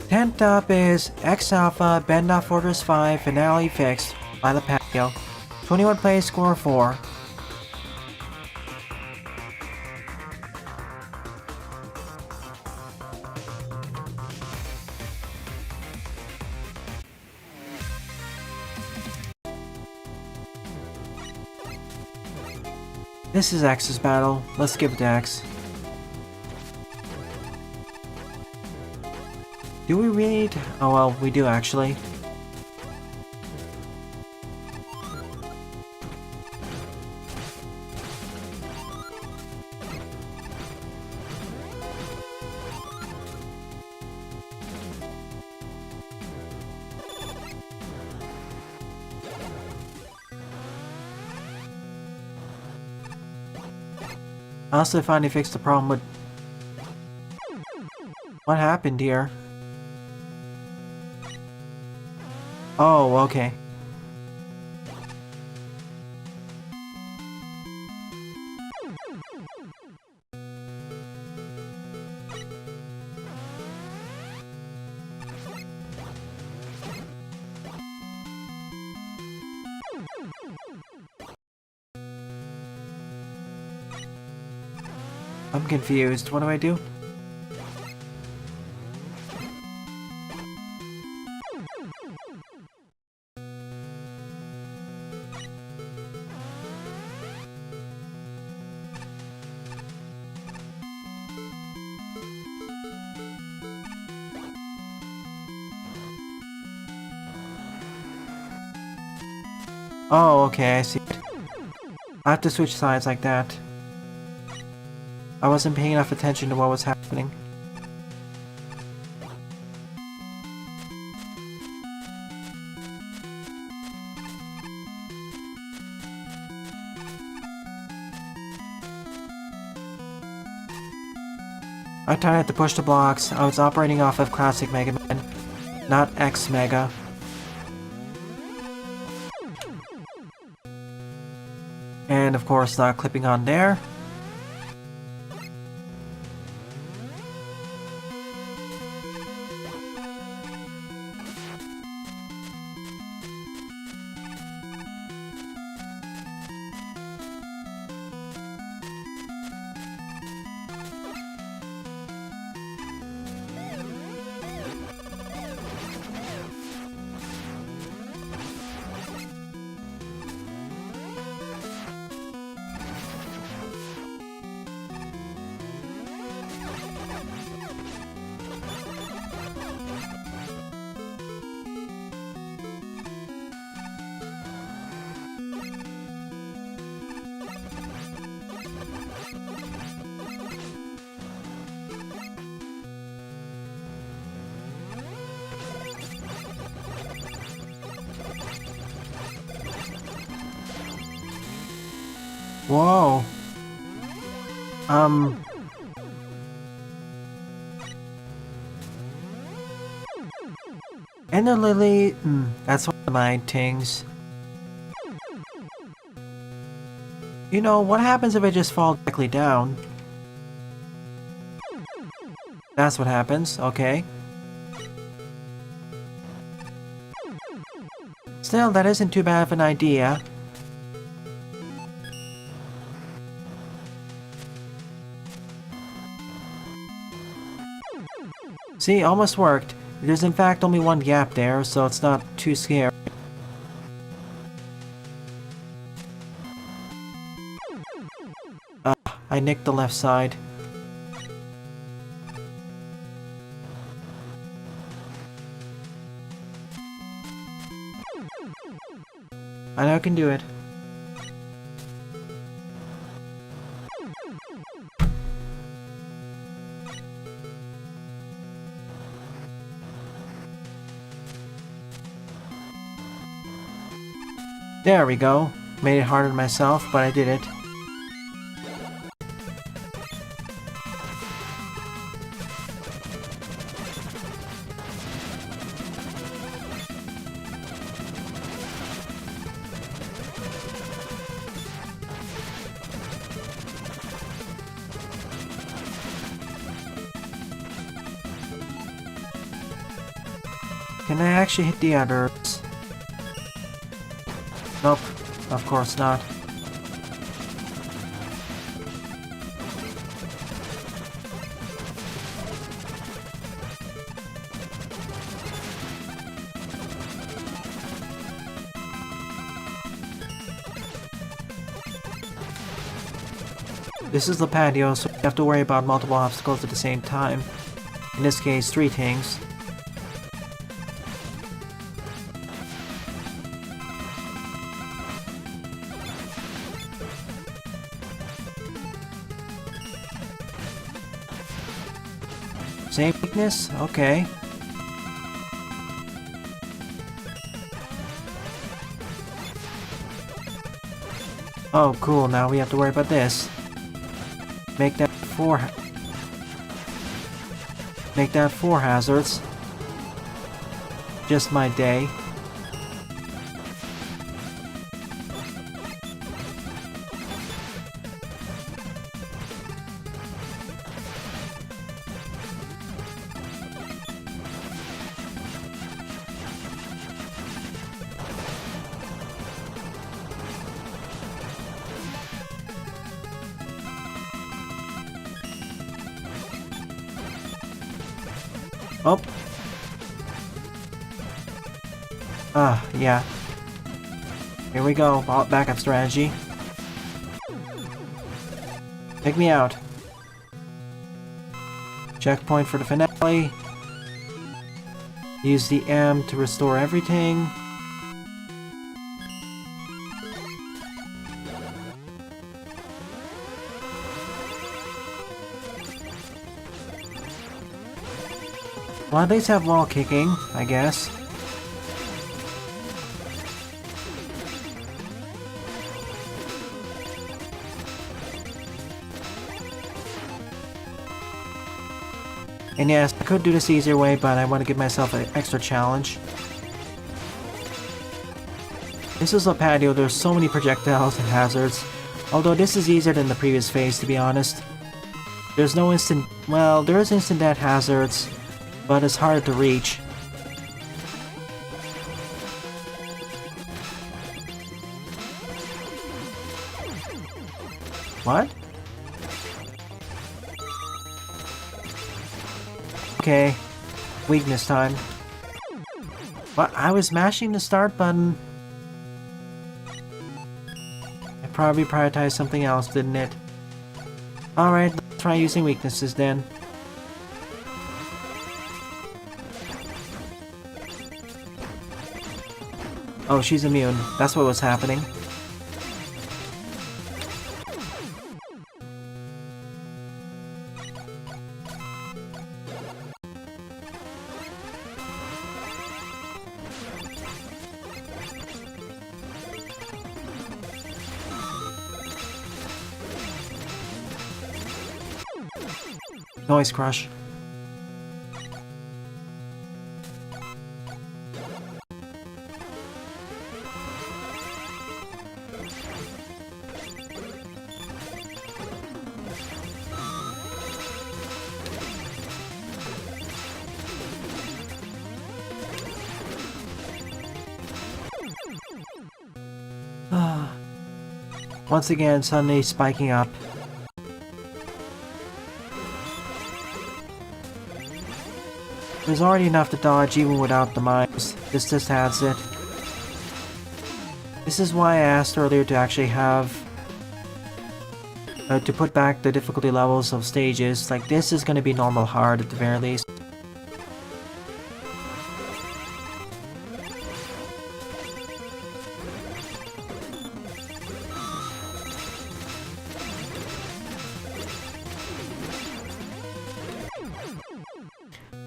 Tent up is X Alpha Bendoff Fortress 5 Finale fixed by the patio. 21 plays, score 4. This is X's battle. Let's give it to X. Do we read? Oh well, we do actually. I also finally fixed the problem with... What happened here? Oh, okay. I'm confused. What do I do? Oh, okay, I see it. I have to switch sides like that. I wasn't paying enough attention to what was happening. I tried not to push the blocks. I was operating off of classic Mega Man, not X Mega. And of course not clipping on there. Whoa. Ender Lily, that's one of my things. You know, what happens if I just fall directly down? That's what happens, okay. Still, that isn't too bad of an idea. See, almost worked. There's in fact only one gap there, so it's not too scary. I nicked the left side. I know I can do it. There we go. Made it harder on myself, but I did it. Can I actually hit the others? Nope, of course not. This is the patio, so you have to worry about multiple obstacles at the same time. In this case, 3 things. Same weakness? Okay. Oh, cool. Now we have to worry about this. Make that 4 hazards. Just my day. Oh. Yeah. Here we go. Backup strategy. Take me out. Checkpoint for the finale. Use the M to restore everything. Well, at least have wall kicking, I guess. And yes, I could do this easier way, but I want to give myself an extra challenge. This is a patio, there's so many projectiles and hazards. Although this is easier than the previous phase, to be honest. There's no instant... well, there is instant death hazards, but it's hard to reach. What? Okay. Weakness time. What? I was mashing the start button. I probably prioritized something else, didn't it? Alright, let's try using weaknesses then. Oh, she's immune. That's what was happening. Noise crush. Once again, suddenly spiking up. There's already enough to dodge even without the mines. This just adds it. This is why I asked earlier to actually have... to put back the difficulty levels of stages. Like, this is going to be normal hard at the very least.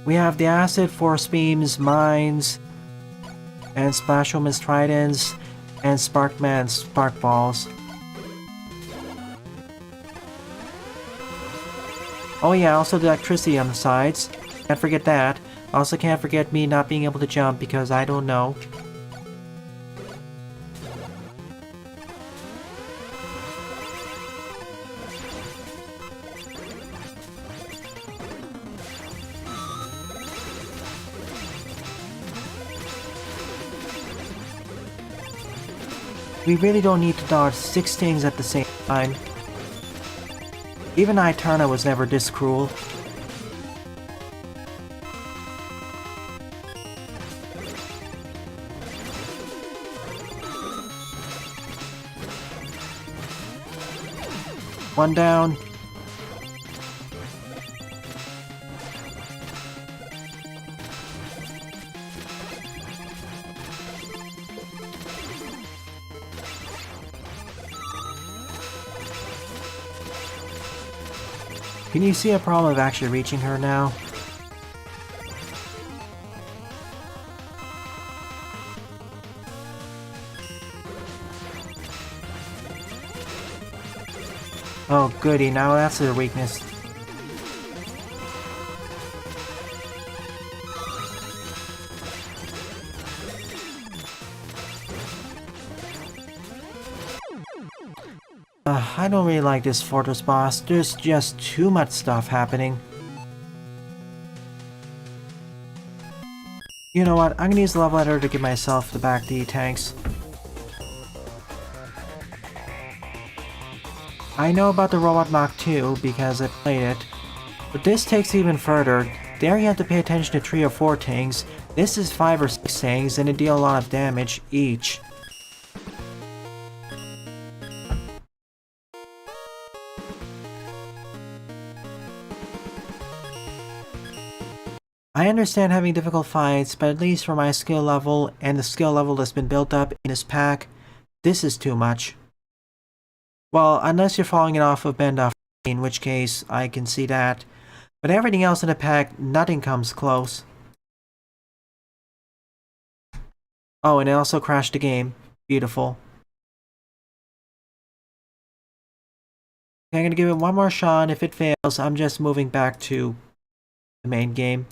We have the acid, force beams, mines, and splash woman's tridents, and sparkman's spark balls. Oh yeah, also the electricity on the sides. Can't forget that. Also can't forget me not being able to jump because I don't know. We really don't need to dodge 6 things at the same time. Even Eterna was never this cruel. One down. Can you see a problem of actually reaching her now? Oh goody, now that's their weakness. I don't really like this fortress boss. There's just too much stuff happening. You know what? I'm gonna use the level editor to give myself the back D tanks. I know about the Robot Mach 2 because I played it, but this takes even further. There you have to pay attention to 3 or 4 things. This is 5 or 6 things, and they deal a lot of damage each. I understand having difficult fights, but at least for my skill level and the skill level that's been built up in this pack, this is too much. Well, unless you're falling it off of Bend-Off, in which case I can see that. But everything else in the pack, nothing comes close. Oh, and it also crashed the game. Beautiful. Okay, I'm gonna give it one more shot. If it fails, I'm just moving back to the main game.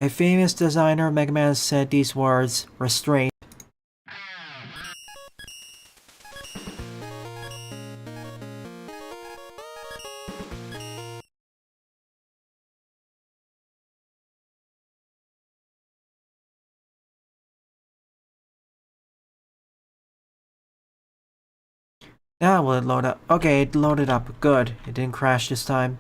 A famous designer of Mega Man said these words, restraint. Now will it load up? Okay, it loaded up. Good. It didn't crash this time.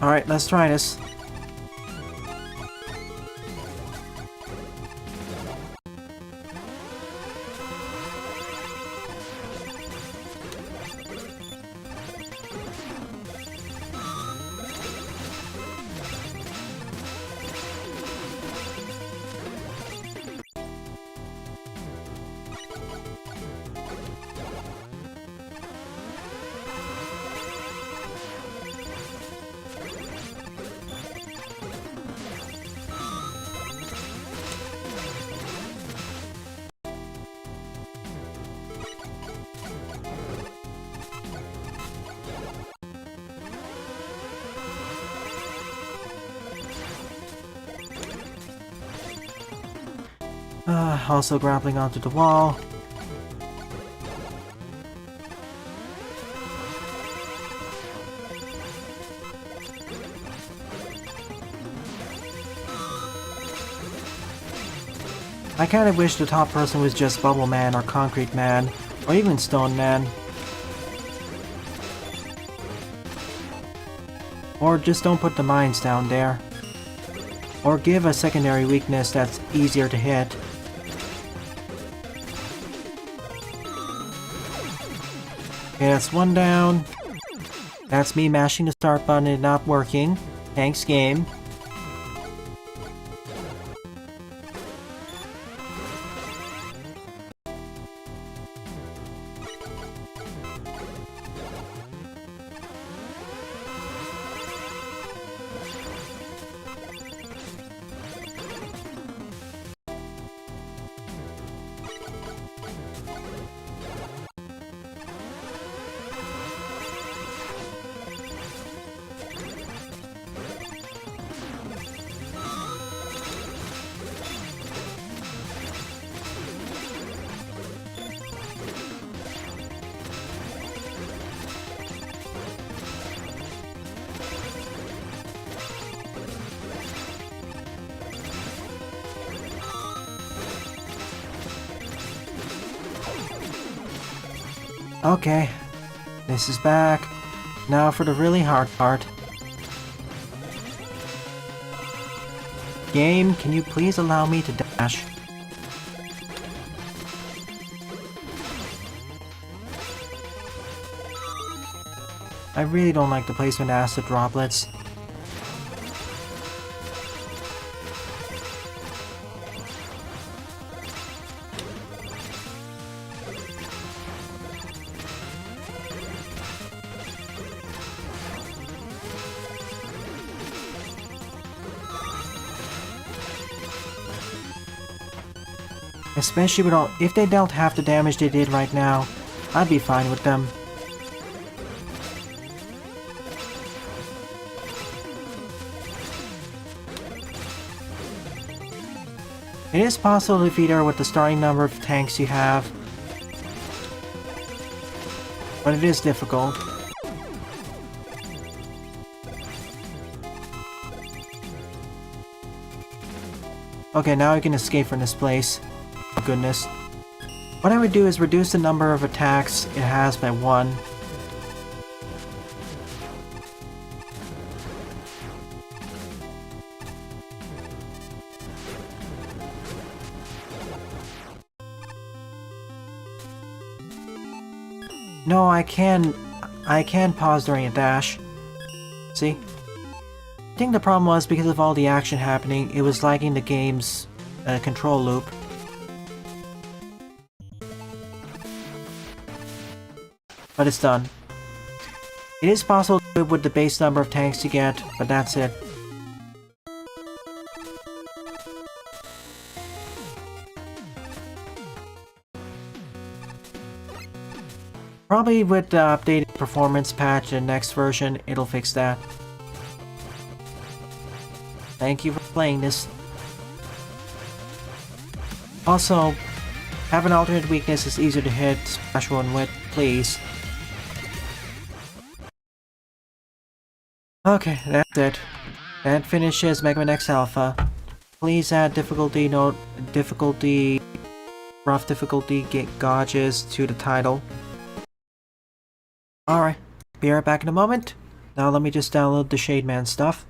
Alright, let's try this. Also grappling onto the wall. I kinda wish the top person was just Bubble Man or Concrete Man, or even Stone Man. Or just don't put the mines down there. Or give a secondary weakness that's easier to hit. Okay, that's one down. That's me mashing the start button and not working. Thanks, game. Okay, this is back. Now for the really hard part. Game, can you please allow me to dash? I really don't like the placement of acid droplets. Especially with all, if they dealt half the damage they did right now, I'd be fine with them. It is possible to defeat her with the starting number of tanks you have, but it is difficult. Okay, now I can escape from this place. Oh, goodness. What I would do is reduce the number of attacks it has by 1. No, I can pause during a dash. See? I think the problem was because of all the action happening, it was lagging the game's control loop. But it's done. It is possible to do it with the base number of tanks you get, but that's it. Probably with the updated performance patch in the next version, it'll fix that. Thank you for playing this. Also, have an alternate weakness is easier to hit, smash one with, please. Okay, that's it. That finishes Mega Man X Alpha. Please add rough difficulty gauges to the title. Alright, be right back in a moment. Now let me just download the Shade Man stuff.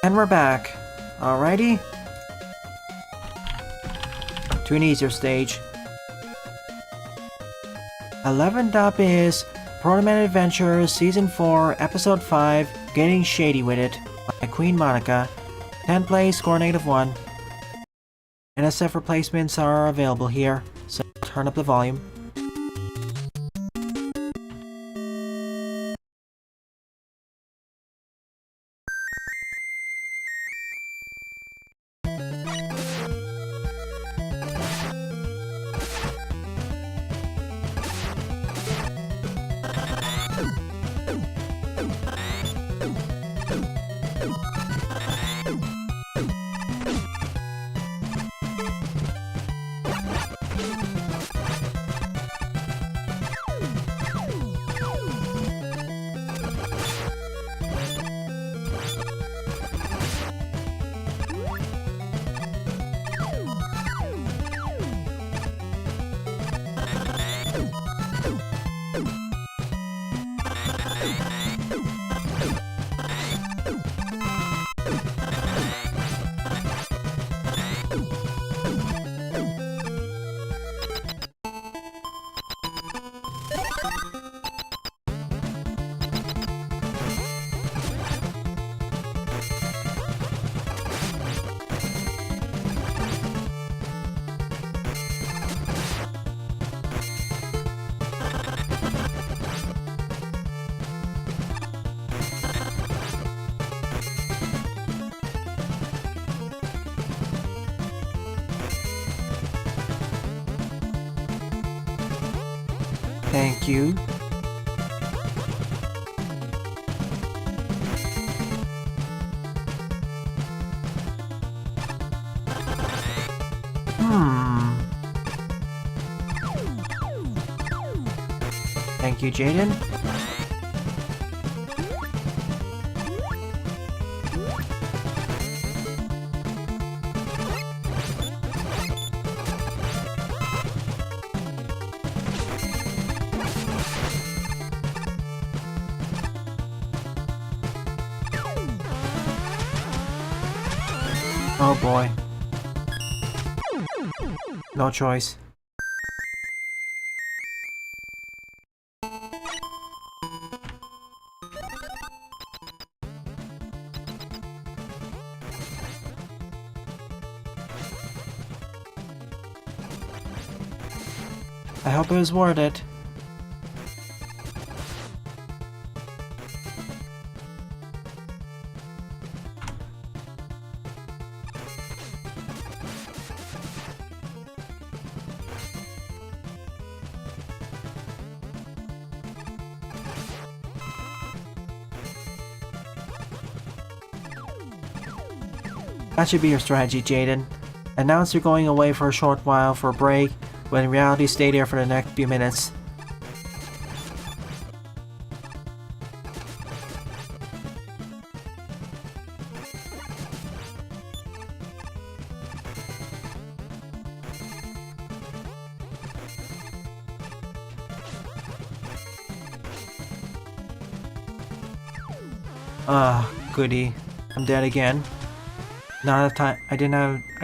And we're back. Alrighty. To an easier stage. 11th up is Proto Man Adventures Season 4, Episode 5, Getting Shady With It by Queen Monica. 10th place, score -1. NSF replacements are available here, so turn up the volume. Thank you. Thank you, Jaden. Oh boy. No choice. I hope it was worth it. That should be your strategy, Jaden. Announce you're going away for a short while for a break, when in reality stay there for the next few minutes. Goody. I'm dead again. Not enough time. I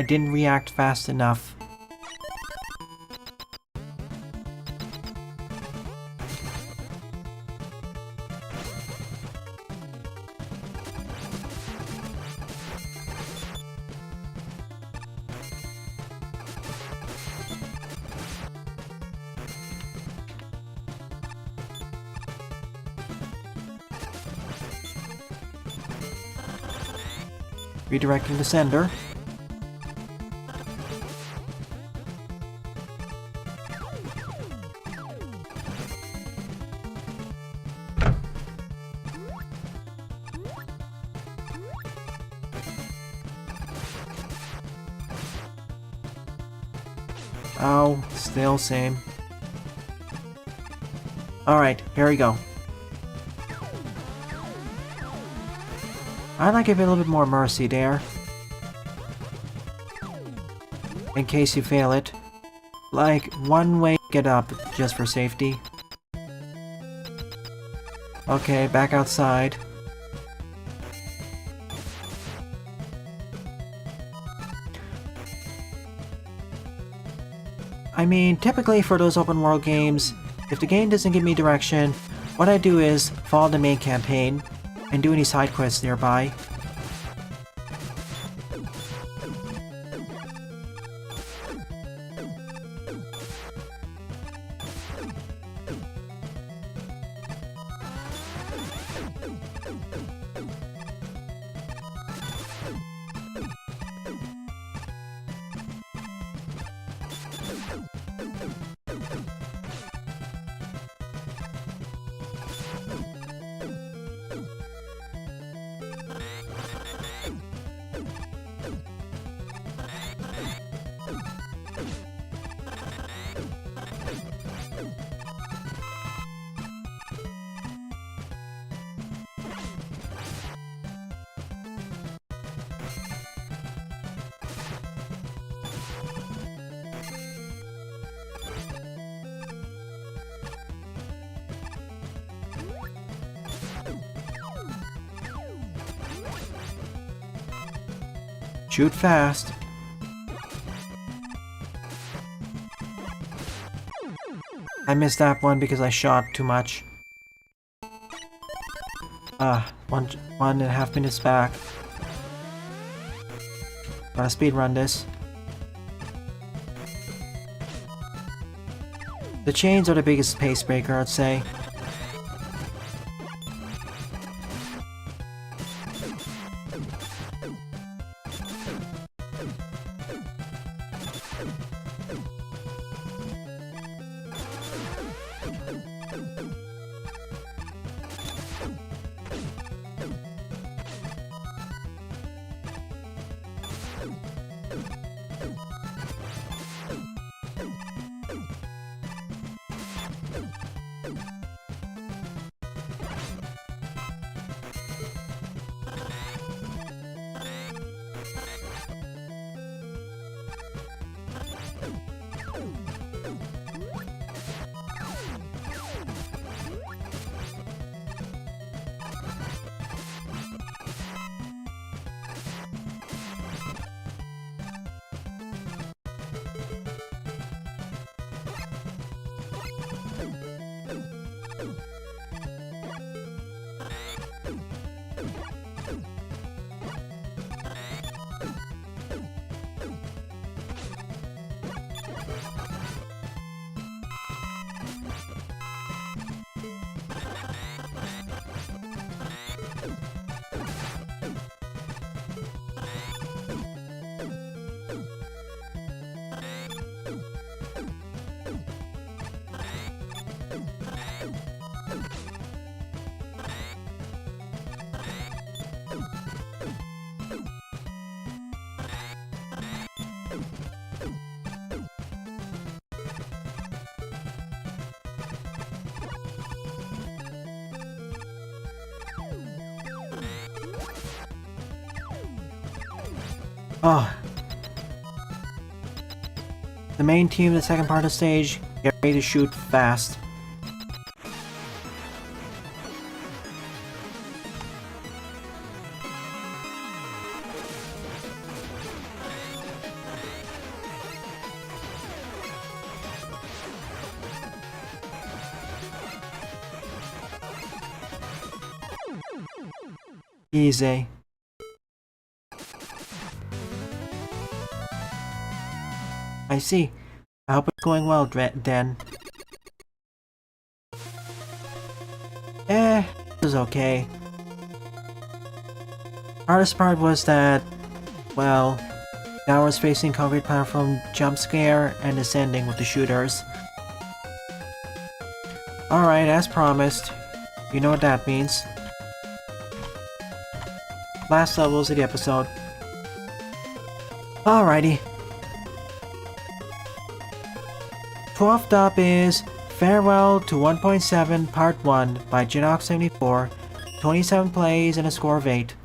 didn't react fast enough. Redirecting the sender. Oh, still same. Alright, here we go. I'd like to give it a little bit more mercy there. In case you fail it. Like, one way to get up, just for safety. Okay, back outside. I mean, typically for those open world games, if the game doesn't give me direction, what I do is follow the main campaign and do any side quests nearby. Shoot fast. I missed that one because I shot too much. 1.5 minutes back. Gotta speedrun this. The chains are the biggest pace breaker, I'd say. Oh. The main team in the second part of the stage, get ready to shoot fast. Easy. I see. I hope it's going well, Den. It was okay. Hardest part was that, well, now I was facing concrete platform jump scare and descending with the shooters. Alright, as promised. You know what that means. Last levels of the episode. Alrighty. 12th up is Farewell to 1.7 Part 1 by Jinox74, 27 plays and a score of 8.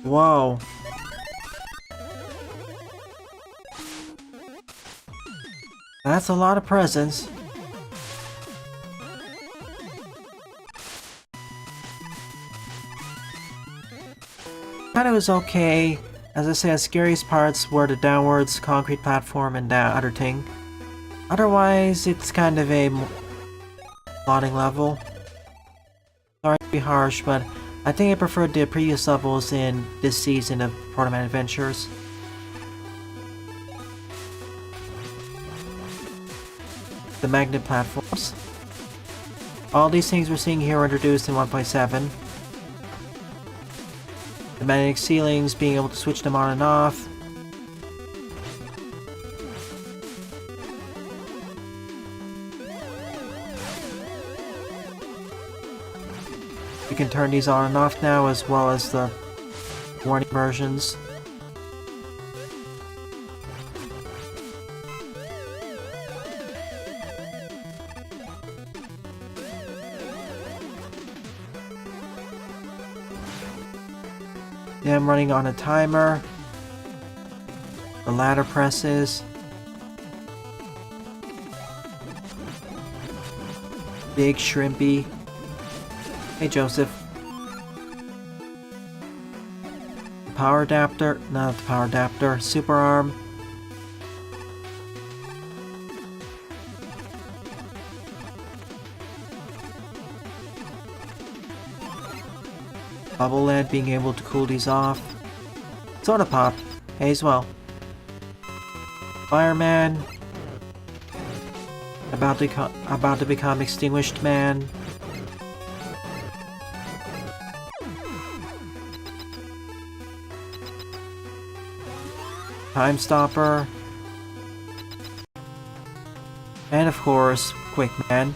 Whoa. That's a lot of presents. Kinda was okay. As I said, scariest parts were the downwards concrete platform and that other thing. Otherwise, it's kind of a plotting level. Sorry to be harsh, but I think I preferred the previous levels in this season of Protoman Adventures. The magnet platforms. All these things we're seeing here were introduced in 1.7. The magnetic ceilings, being able to switch them on and off. You can turn these on and off now, as well as the warning versions. I'm running on a timer. The ladder presses. Big Shrimpy. Hey Joseph. The power adapter. Not the power adapter. Super arm. Bubble lead, being able to cool these off. Soda pop. Hey as well. Fireman. About to become extinguished man. Time stopper. And of course, Quick Man.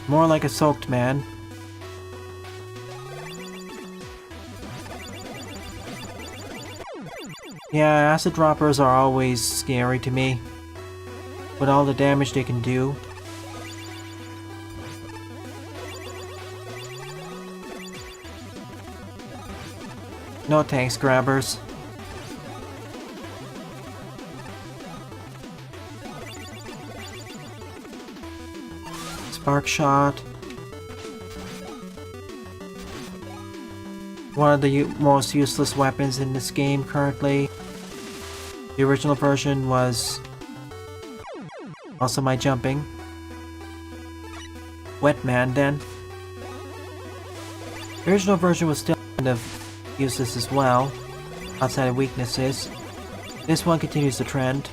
More like a soaked man. Yeah, acid droppers are always scary to me. With all the damage they can do. No thanks, grabbers. Spark shot. One of the most useless weapons in this game currently. The original version was also my jumping. Wet Man then. The original version was still kind of useless as well, outside of weaknesses. This one continues the trend.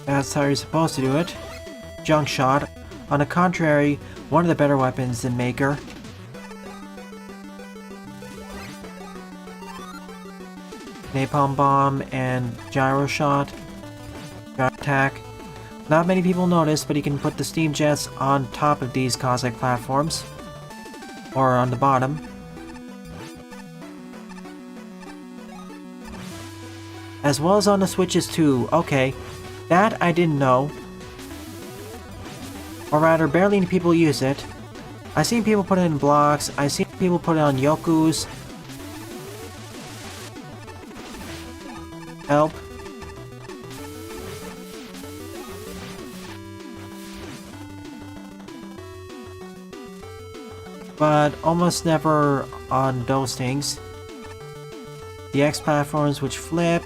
That's how you're supposed to do it. Junk shot. On the contrary, one of the better weapons than Maker. Napalm bomb and gyro shot. Gyro attack. Not many people notice, but you can put the steam jets on top of these cosmic platforms. Or on the bottom. As well as on the switches too. Okay. That I didn't know. Or rather, barely any people use it. I've seen people put it in blocks. I've seen people put it on Yokus. Help. But almost never on those things. The X platforms which flip.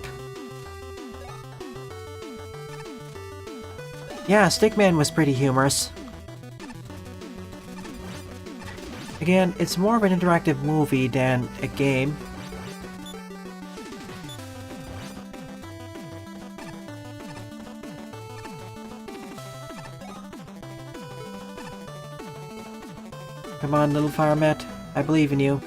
Yeah, Stickman was pretty humorous. Again, it's more of an interactive movie than a game. Come on, little fire mat. I believe in you.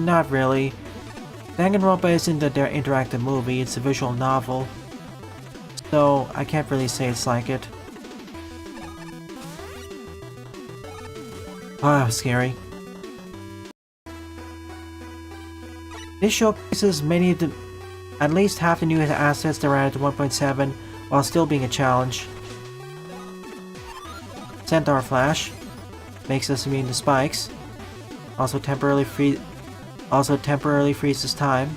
Not really. Danganronpa isn't an interactive movie, it's a visual novel. So, I can't really say it's like it. Oh, that was scary. This showcases many of the... at least half the new assets that were added to 1.7 while still being a challenge. Centaur Flash makes us immune to spikes. Also temporarily freezes time.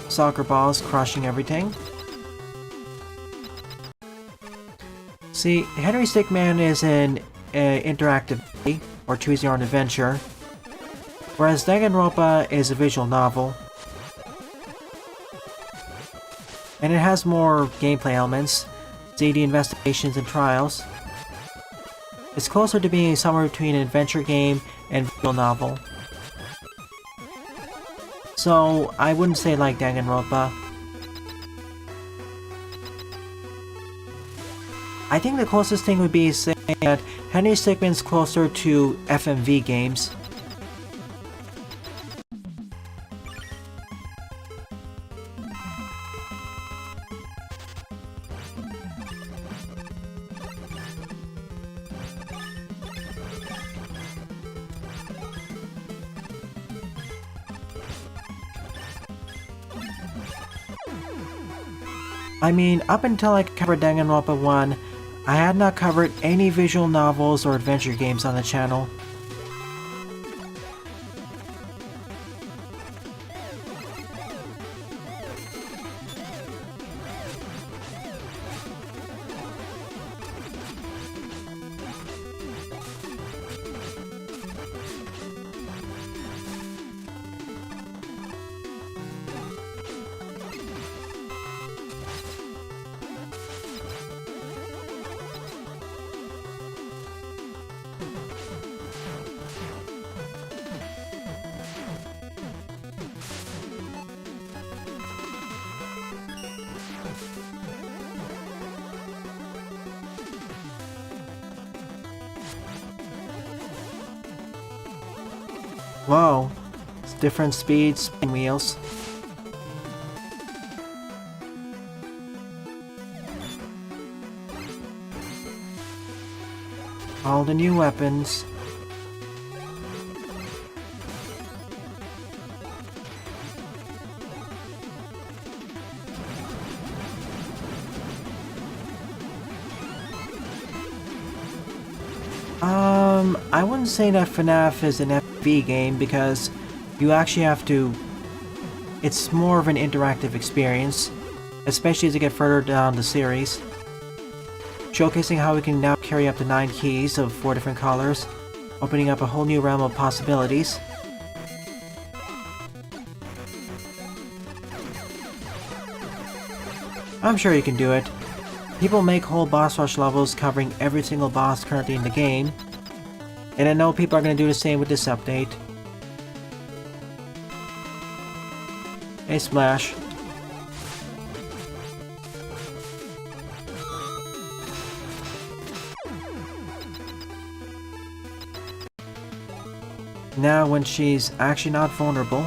Soccer balls crushing everything. See, Henry Stickman is an interactive or choose your own adventure. Whereas Danganronpa is a visual novel. And it has more gameplay elements, see the investigations and trials. It's closer to being somewhere between an adventure game and visual novel. So, I wouldn't say like Danganronpa. I think the closest thing would be saying that Henry Stickman's closer to FMV games. I mean, up until I covered Danganronpa 1, I had not covered any visual novels or adventure games on the channel. Whoa, it's different speeds, spin wheels. All the new weapons. I wouldn't say that FNAF is an FV game because you actually have to... It's more of an interactive experience, especially as you get further down the series. Showcasing how we can now carry up to 9 keys of 4 different colors, opening up a whole new realm of possibilities. I'm sure you can do it. People make whole boss rush levels covering every single boss currently in the game, and I know people are going to do the same with this update. Hey, Splash. Now when she's actually not vulnerable.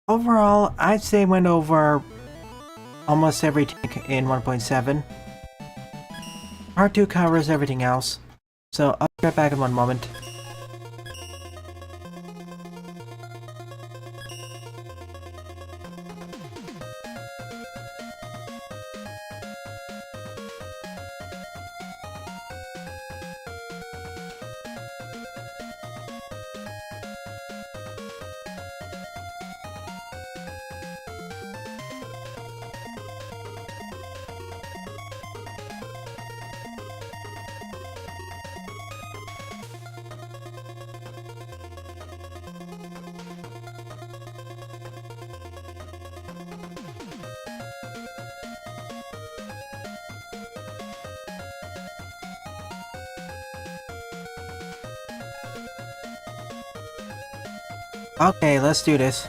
Overall, I'd say went over almost everything in 1.7. Part 2 covers everything else, so I'll be right back in one moment. Okay, let's do this.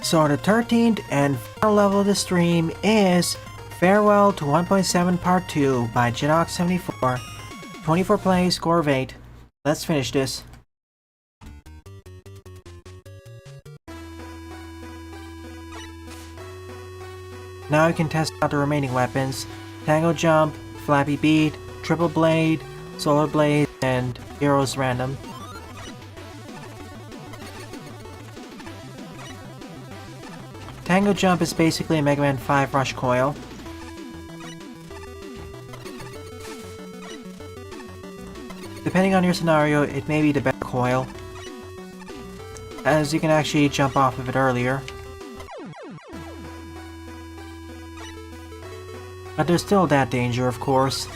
So the 13th and final level of the stream is Farewell to 1.7 Part 2 by Jinox74. 24 plays, score of 8. Let's finish this. Now you can test out the remaining weapons: Tango Jump, Flappy Beat, Triple Blade, Solar Blade, and Heroes Random. Tango Jump is basically a Mega Man 5 Rush Coil. Depending on your scenario, it may be the better coil, as you can actually jump off of it earlier. But there's still that danger, of course.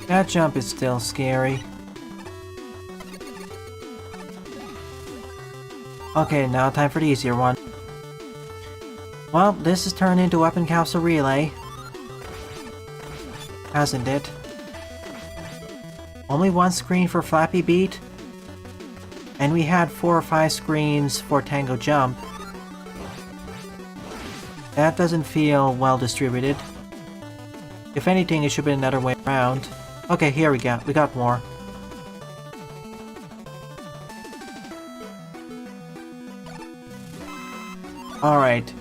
That jump is still scary. Okay, now time for the easier one. Well, this has turned into Weapon Capsule Relay. Hasn't it? Only one screen for Flappy Beat, and we had 4 or 5 screens for Tango Jump. That doesn't feel well distributed. If anything, it should be another way around. Okay, here we go. We got more. Alright.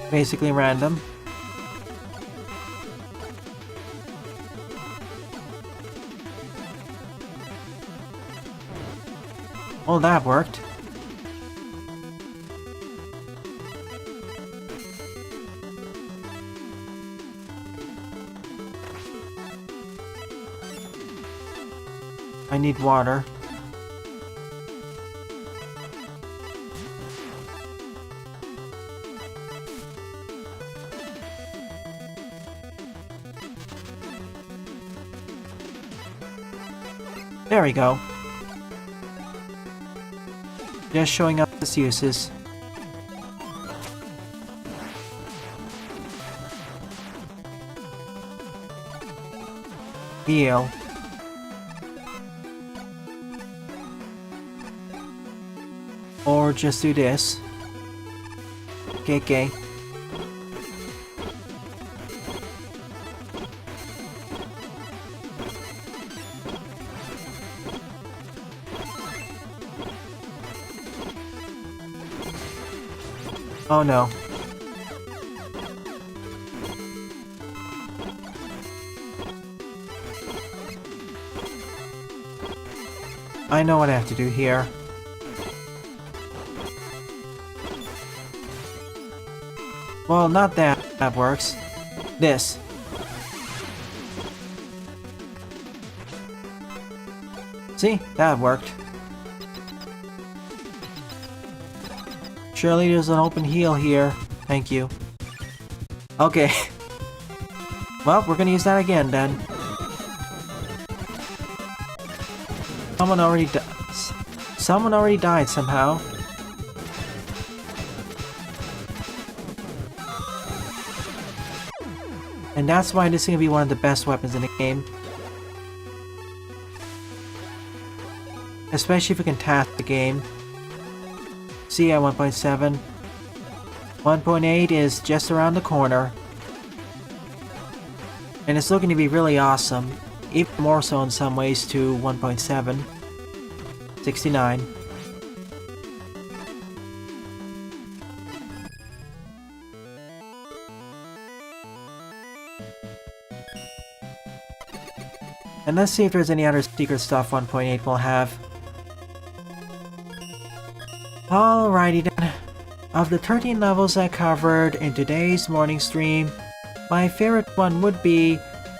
Basically random. Well, that worked. I need water. There we go. Just showing up its uses. Heal. Or just do this. Okay. Oh no. I know what I have to do here. Well, not that. That works. This. See? That worked. Surely there's an open heal here. Thank you. Okay. Well, we're gonna use that again then. Someone already died somehow. And that's why this is gonna be one of the best weapons in the game. Especially if we can task the game. See at 1.7. 1.8 is just around the corner. And it's looking to be really awesome. Even more so in some ways to 1.7. 69. And let's see if there's any other secret stuff 1.8 will have. Alrighty then. Of the 13 levels I covered in today's morning stream, my favorite one would be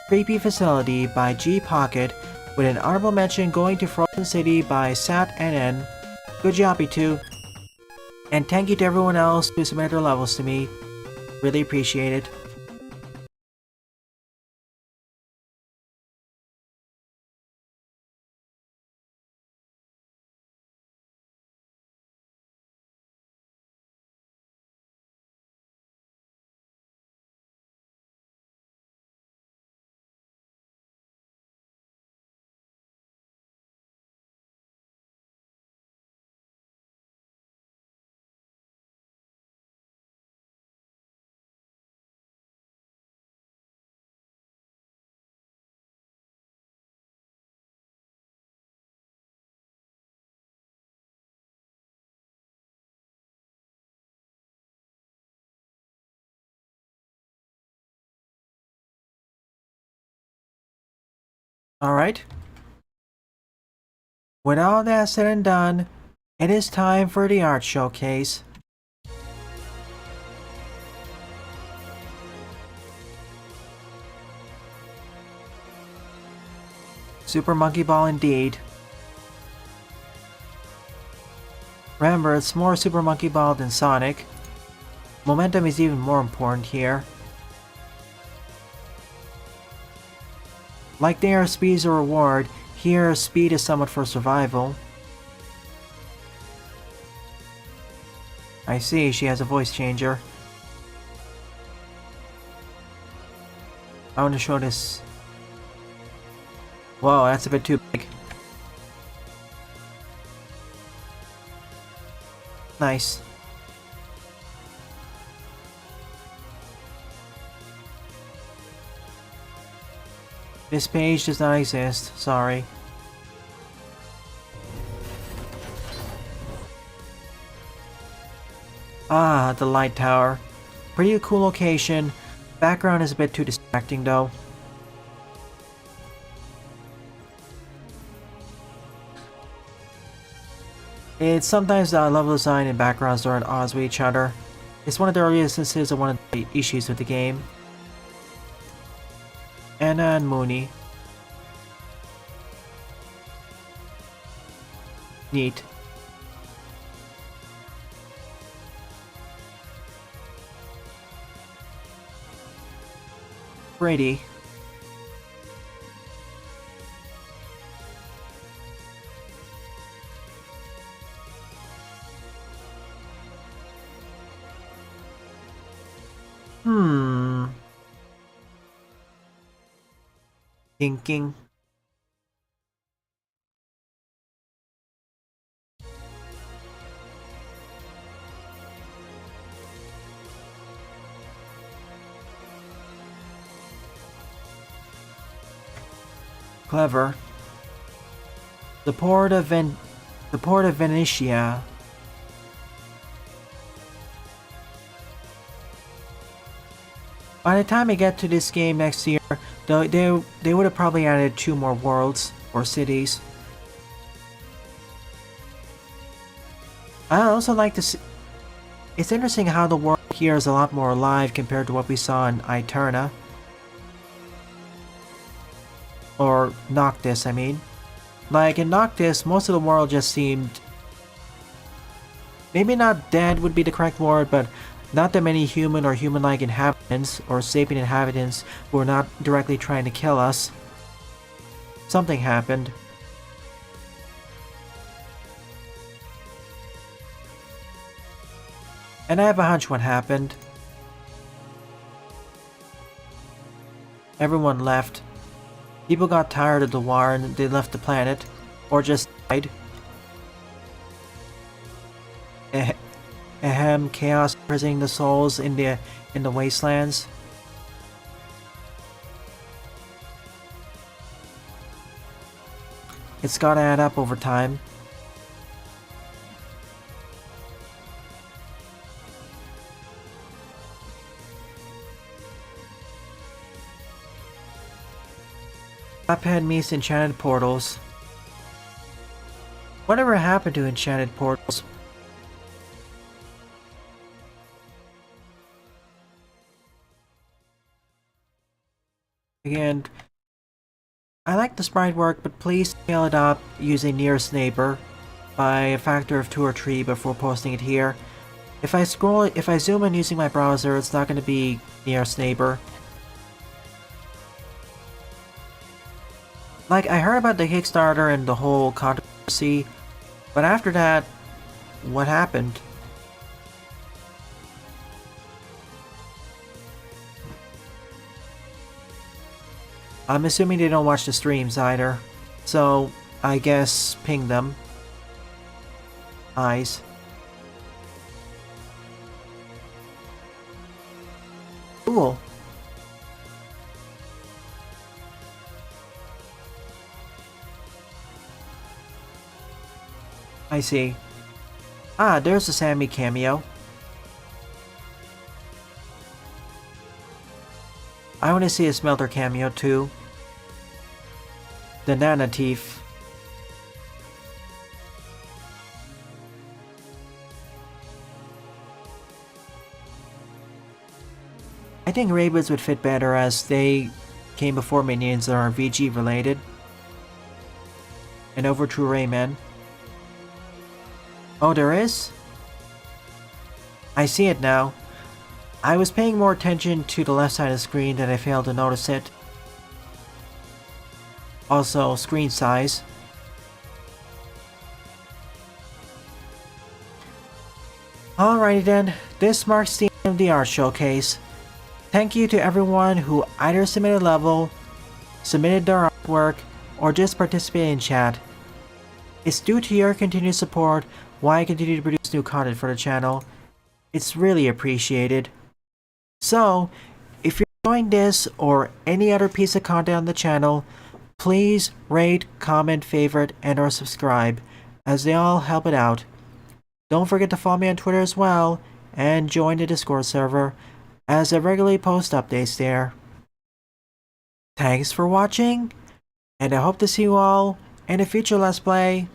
Creepy Facility by G Pocket, with an honorable mention going to Frozen City by SatNN. Good job, you two. And thank you to everyone else who submitted their levels to me. Really appreciate it. Alright. With all that said and done, it is time for the art showcase. Super Monkey Ball indeed. Remember, it's more Super Monkey Ball than Sonic. Momentum is even more important here. Like there, speed is a reward, here speed is somewhat for survival. I see, she has a voice changer. I want to show this. Whoa, that's a bit too big. Nice. This page does not exist, sorry. Ah, the light tower. Pretty cool location. Background is a bit too distracting though. It's sometimes the level design and backgrounds are at odds with each other. It's one of the earliest instances of one of the issues with the game. Anna and Mooney. Neat. Brady. Thinking. Clever. The port of Venetia. By the time I get to this game next year, they would have probably added 2 more worlds or cities. I also like to see. It's interesting how the world here is a lot more alive compared to what we saw in Eterna. Or Noctis, I mean. Like in Noctis, most of the world just seemed... maybe not dead would be the correct word, but not that many human or human-like inhabitants or sapient inhabitants who were not directly trying to kill us. Something happened. And I have a hunch what happened. Everyone left. People got tired of the war and they left the planet. Or just died. Ahem, chaos imprisoning the souls in the wastelands. It's gotta add up over time. Cuphead meets enchanted portals. Whatever happened to enchanted portals? Again, I like the sprite work, but please scale it up using nearest neighbor by a factor of 2 or 3 before posting it here. If I zoom in using my browser, it's not going to be nearest neighbor. Like, I heard about the Kickstarter and the whole controversy, but after that, what happened? I'm assuming they don't watch the streams either, so I guess ping them. Eyes. Cool. I see. Ah, there's a Sammy cameo. I want to see a Smelter cameo too. The Nana Teeth. I think Rabbits would fit better as they came before minions that are VG related. And over to Rayman. Oh, there is? I see it now. I was paying more attention to the left side of the screen than I failed to notice it. Also, screen size. Alrighty then, this marks the end of the art showcase. Thank you to everyone who either submitted a level, submitted their artwork, or just participated in chat. It's due to your continued support why I continue to produce new content for the channel. It's really appreciated. So, if you're enjoying this or any other piece of content on the channel, please rate, comment, favorite, and or subscribe, as they all help it out. Don't forget to follow me on Twitter as well, and join the Discord server, as I regularly post updates there. Thanks for watching, and I hope to see you all in a future Let's Play.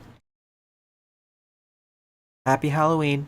Happy Halloween.